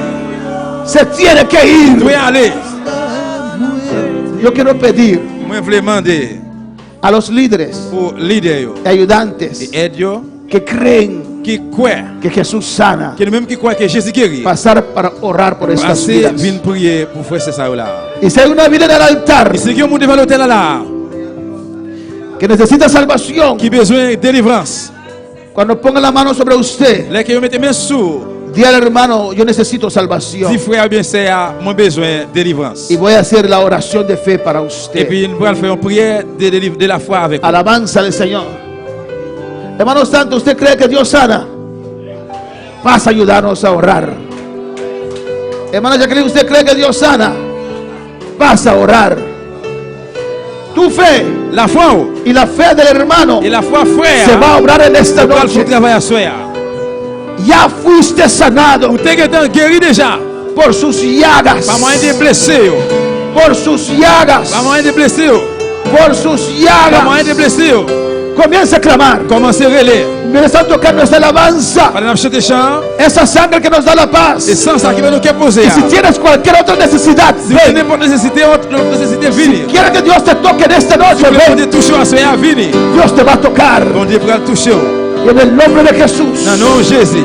Se tiene que Il ir. doit aller. Yo quiero pedir Moi je voulais demander a los líderes pour leader yo y ayudantes et aide yo que creen qui croient, que Jesús sana, que nous-mêmes qui croient que Jésus guérit, pasar para orar por estas passer, vidas. viens prier pour frère c'est ça là. Y si hay una vida en el altar Et si quelqu'un est devant l'autel là, que necesita salvación, qui a besoin de délivrance, cuando ponga la mano sobre usted, là que vous mettez main sur, di al hermano, yo necesito salvación. dis frère bien c'est mon besoin de délivrance. Y voy a hacer la oración de fe para Et usted. puis nous allons faire une prière de la foi avec vous. Alabanza al Señor. Hermano Santo, ¿usted cree que Dios sana? Vas a ayudarnos a orar. Hermano Jacqueline, ¿usted cree que Dios sana? Vas a orar. Tu fe La foi y la fe del hermano et la foi frère, se va a obrar en esta nous allons noche. travailler à soi. Ya fuiste sanado Vous êtes guéri déjà. por sus llagas. Pas moyen de blesser. Por sus llagas. Pas moyen de blesser. Por sus Pas moyen de llagas. blesser. Comienza a clamar. Commencez à relayer. Me están tocando esta alabanza. Pendant que chanter chant, Esa sangre que nos da la c'est paz. sans ça qui va nous poser. Y si tienes cualquier otra necesidad, Si vous avez ven. n'importe nécessité, notre nécessité, venez. Quiere que Dios te toque en esta noche, Vous ven. pouvez toucher à soi, venez. Dios te va a tocar. Bon Dieu pour le toucher. Y en el nombre de Jesús, Dans le nom de Jésus.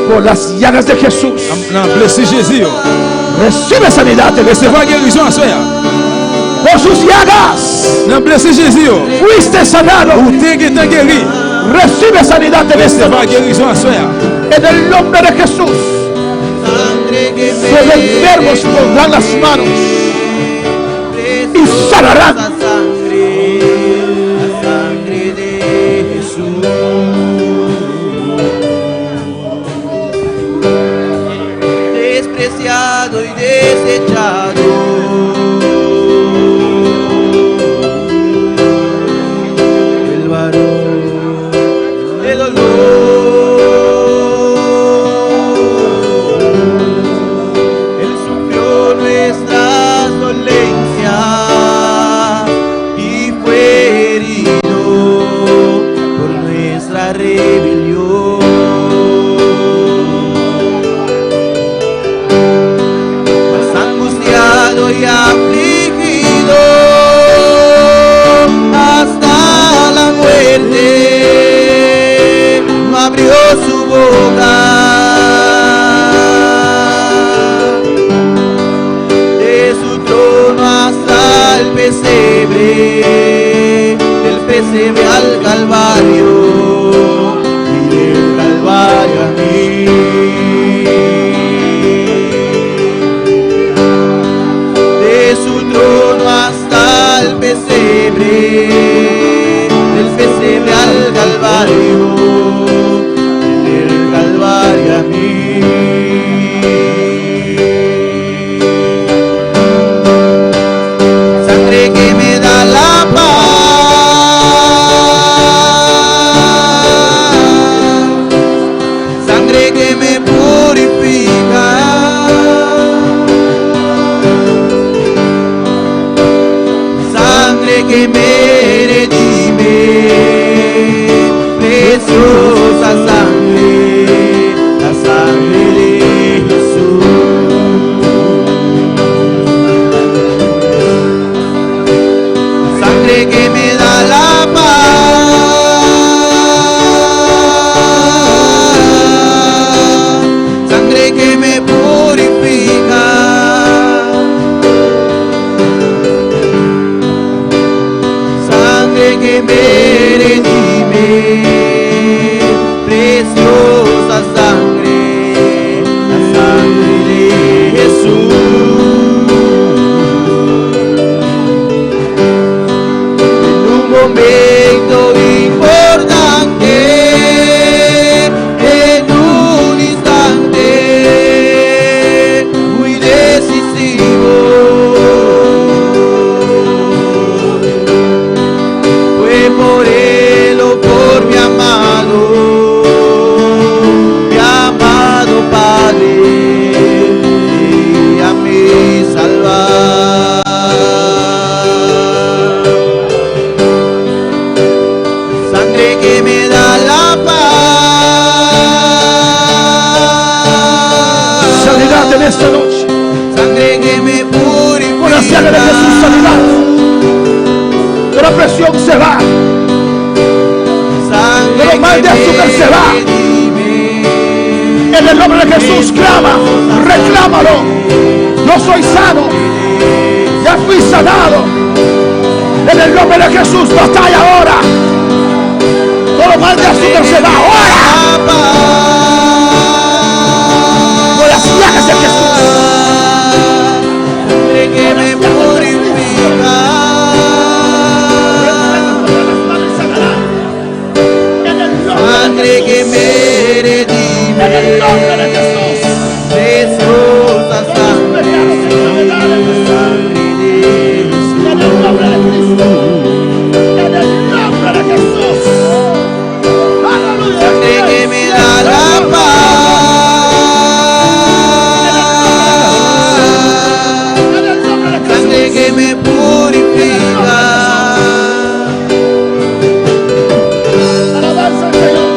por las llagas de Jesús, Dans le blessé Jésus. recibe sanidad en este Recevez guérison à soi. Por sus llagas Dans le blessé Jésus. fuiste sanado. Vous êtes guéri. Recibe sanidad en esta Recevez noche. guérison à soi. En el nombre de Jesús, los enfermos pondrán las manos y sanarán. La sangre de Jesús. Despreciado y desechado, el varón de dolor, él sufrió nuestras dolencias y fue herido por nuestra rebelión. Mas angustiado y afligido hasta la muerte, no abrió su boca. De su trono hasta el pesebre, del pesebre al Calvario y del Calvario a mí. De su trono hasta el pesebre, del pesebre al Calvario y del Calvario a mí. Sangre que me da la paz, sangre que me purifica, sangre que me redime, preciosa sangre, la sangre de Jesús. Sangre que me da la paz, sangre que me purifica, sangre que me redime, preciosa sangre, la sangre de Jesús. Momento importante, en un instante muy decisivo, fue por él o por mi amado Padre, y a mi salvar. Sangre que me da la paz, Sanidad en esta noche. sangre que me purifica, Por la sangre de Jesús, sanidad. Toda presión se va. sangre Todo mal de que azúcar me se va. redime, En el nombre de Jesús, clama, reclámalo. Yo soy sano, ya fui sanado. En el nombre de Jesús, batalla ahora. Todo mal de azúcar se va ahora. Por las llagas de Jesús. Que me purifica. Sangre que me redime. En el nombre de Jesús. Preciosa sangre. Sangre de Jesús. En el nombre de Cristo. En el nombre de Jesús. Aleluya. Sangre que me da la paz. Sangre que me purifica. Alabanza al Señor.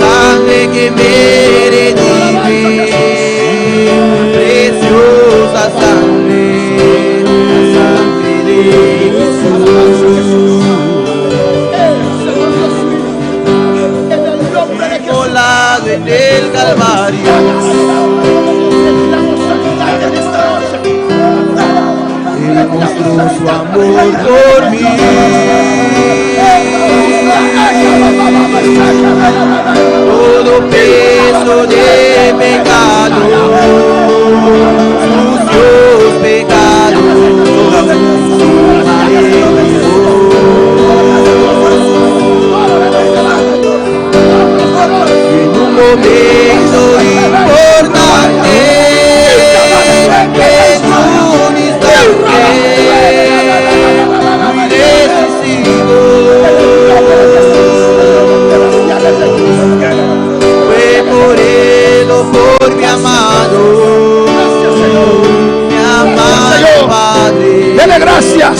Sangre que me redime. Preciosa sangre. Sangre de Jesús. Volado en el Calvario. Él mostró su amor por mí. Todo peso de pecado, sucios pecados, en un momento importante, en un instante, fue moreno por mi amado Padre. Dele gracias.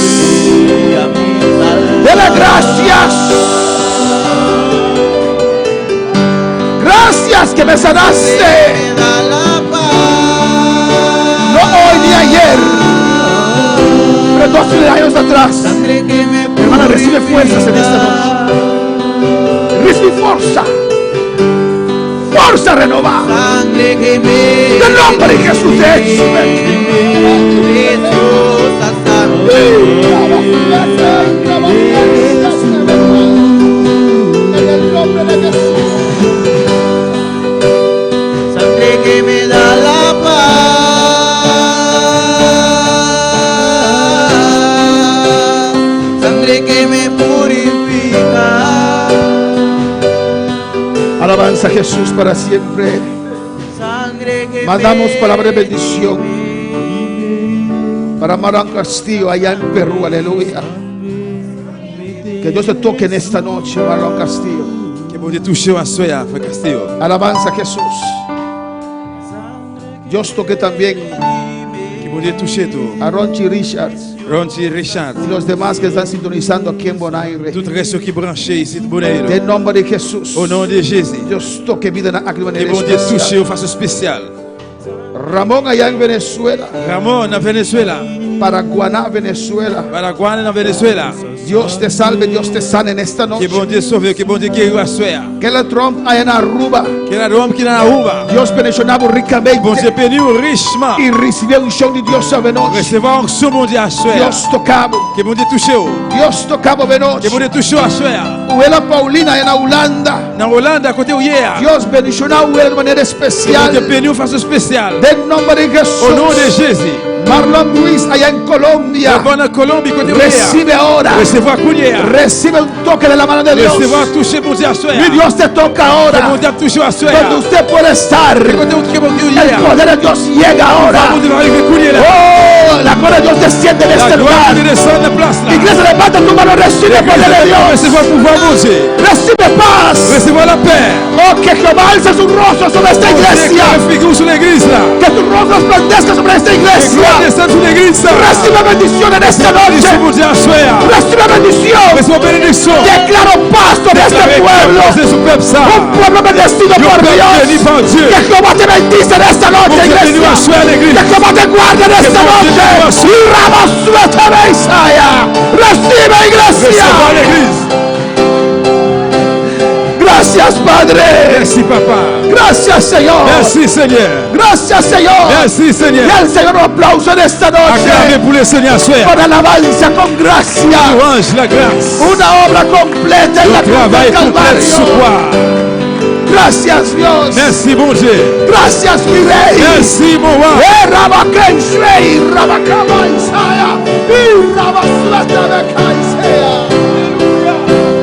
Dele gracias. Gracias que me sanaste. No hoy ni ayer, pero 2.000 años atrás. Hermana, recibe fuerzas en esta noche. Recibe fuerza. Fuerza renovada. En el nombre de Jesús de Sangre que me da la paz, sangre que me purifica. Alabanza a Jesús para siempre. Sangre que Mandamos me palabra de bendición para Marlon Castillo allá en Perú, aleluya. Que Dios te toque en esta noche, Marlon Castillo. Que bon Dieu touche à soya, frère Castillo. Alabanza a Jesús. Dios toque también Que bon Dieu touche tout. a Ronchi Richards Ronchi Richard. y los demás que están sintonizando aquí en Bonaire. Tout le reste qui branché ici de Bonaire. En nombre de Jesús, Au nom de Jésus. Dios toque vida en aquel Que manera bon Dieu touche especial. de façon spéciale. Ramón allá en Venezuela, Ramon en Venezuela. Paraguaná, Venezuela. Paraguay en Venezuela. Dios te salve, Dios te sane en esta Que noche. bon Dieu sauve, que bon Dieu guérit à soya. Que la Trump allá en Aruba, Que la Rome qui dans la Aruba. Dios bendicionaba ricamente Bon Dieu béni richement. y recibió un show de Dios a noche. Recevoir onction mon Dieu à soya. Dios tocaba, Que bon Dieu touche. Dios tocaba de Que noche. bon Dieu touche à soya. Uela Paulina en Holanda, Dans Hollande à côté où hier. Dios bendicionaba de manera Que bon Dieu especial. béni de façon spéciale. Del nombre de Au nom de Jesús. Jésus. Marlon Luis allá en Colombia, Bon en Colombie côté où hier. recibe ahora, Recevoir Kounia. recibe un toque de la mano de Dios. Recevoir toucher mon Dieu à soya. Y Dios te toca Que ahora, mon Dieu touche à soya. donde usted puede estar. Que côté où mon Dieu El hier. poder de Dios llega ahora. Mon Dieu va arriver Kounia là. Oh, la gloria de Dios desciende en La este gloire lugar. de descend de place là. Iglesia, levanta tu mano, recibe el poder de Dios. Recevoir pouvoir mon Dieu. Recibe paz. Recevoir la paix. Oh, que Jehová alce su rostro sobre esta iglesia. Que figure sur l'église là. Que tu rostro resplandezca sobre esta Que gloire iglesia. descende sur l'église là. Recibe bendición en esta Bénissez noche. mon Dieu à soya. Recibe bendición. Recevoir bénédiction. Declaro paz sobre este Déclarez pueblo. que c'est son peuple ça. Un pueblo bendecido por Béni Dios. par Dieu. Que Jehová te bendice en esta Mon noche, Dieu béni à soya iglesia. l'église. Que Jehová te guarde en esta Dieu noche. bénisse. Y ramos suelta de Isaías. Recibe, iglesia. Recevoir l'église. Gracias, Gracias, Padre. Merci, Papa. Gracias, Señor. Merci, Seigneur. Gracias, Señor. Merci, Seigneur. Y al Señor un aplauso en esta Acclamez noche. pour le Seigneur, soeur. Con alabanza, con gracia. Louange, la grâce. Una obra completa en la Le cruz travail del complet ce Calvario. soir. Gracias, Dios. Merci, bon Dieu. Gracias, mi Rey. Merci, mon roi.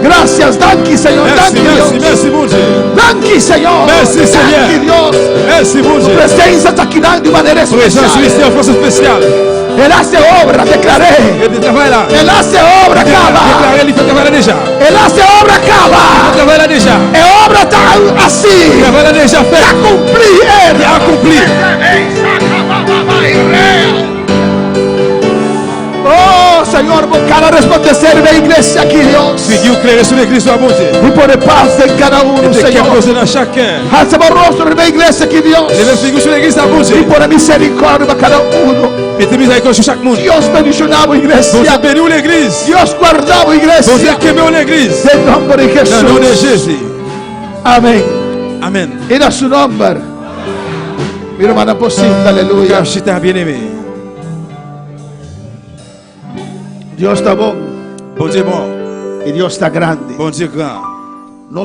Gracias, danki, Señor. Merci, Danki, merci, Dios. merci, mon Dieu. Danki, Señor. Merci, Seigneur. Danki, Dios. Merci, bon Tu Dieu. presencia está aquí de manera Présence ici especial. en force spéciale. Él hace obra, declaré. Et de travail là. Él hace obra, acaba. Déclaré, il fait travail là déjà. Él hace obra, acaba. Travail là déjà. E obra está así. Travail là déjà fait. Ya cumplí. Il a accompli. Oh, Señor, cada resplandecer de iglesia aquí, Dios. Si Dieu claire sur l'église, soit bon Dieu. Y pone paz en cada uno, Et de qui Señor. posé dans chacun. Hacemos rostro en la iglesia aquí, Dios. Les mêmes figures sur l'église, soit bon Y Dieu. pone misericordia a cada uno. Mettez miséricorde sur chaque monde. Dios bendicionamos Bon Dieu, iglesia. bénis l'église. Dios guardamos Bon Dieu, iglesia. qu'aimez l'église. En nombre de Dans le nom de Jesús. Jésus. Amén. Amen. En a su nombre. Mi hermana Posita, aleluya. Chita bien-aimé. Dios está bon Bon Dieu bon. y Dios está grande. Bon Dieu grand. No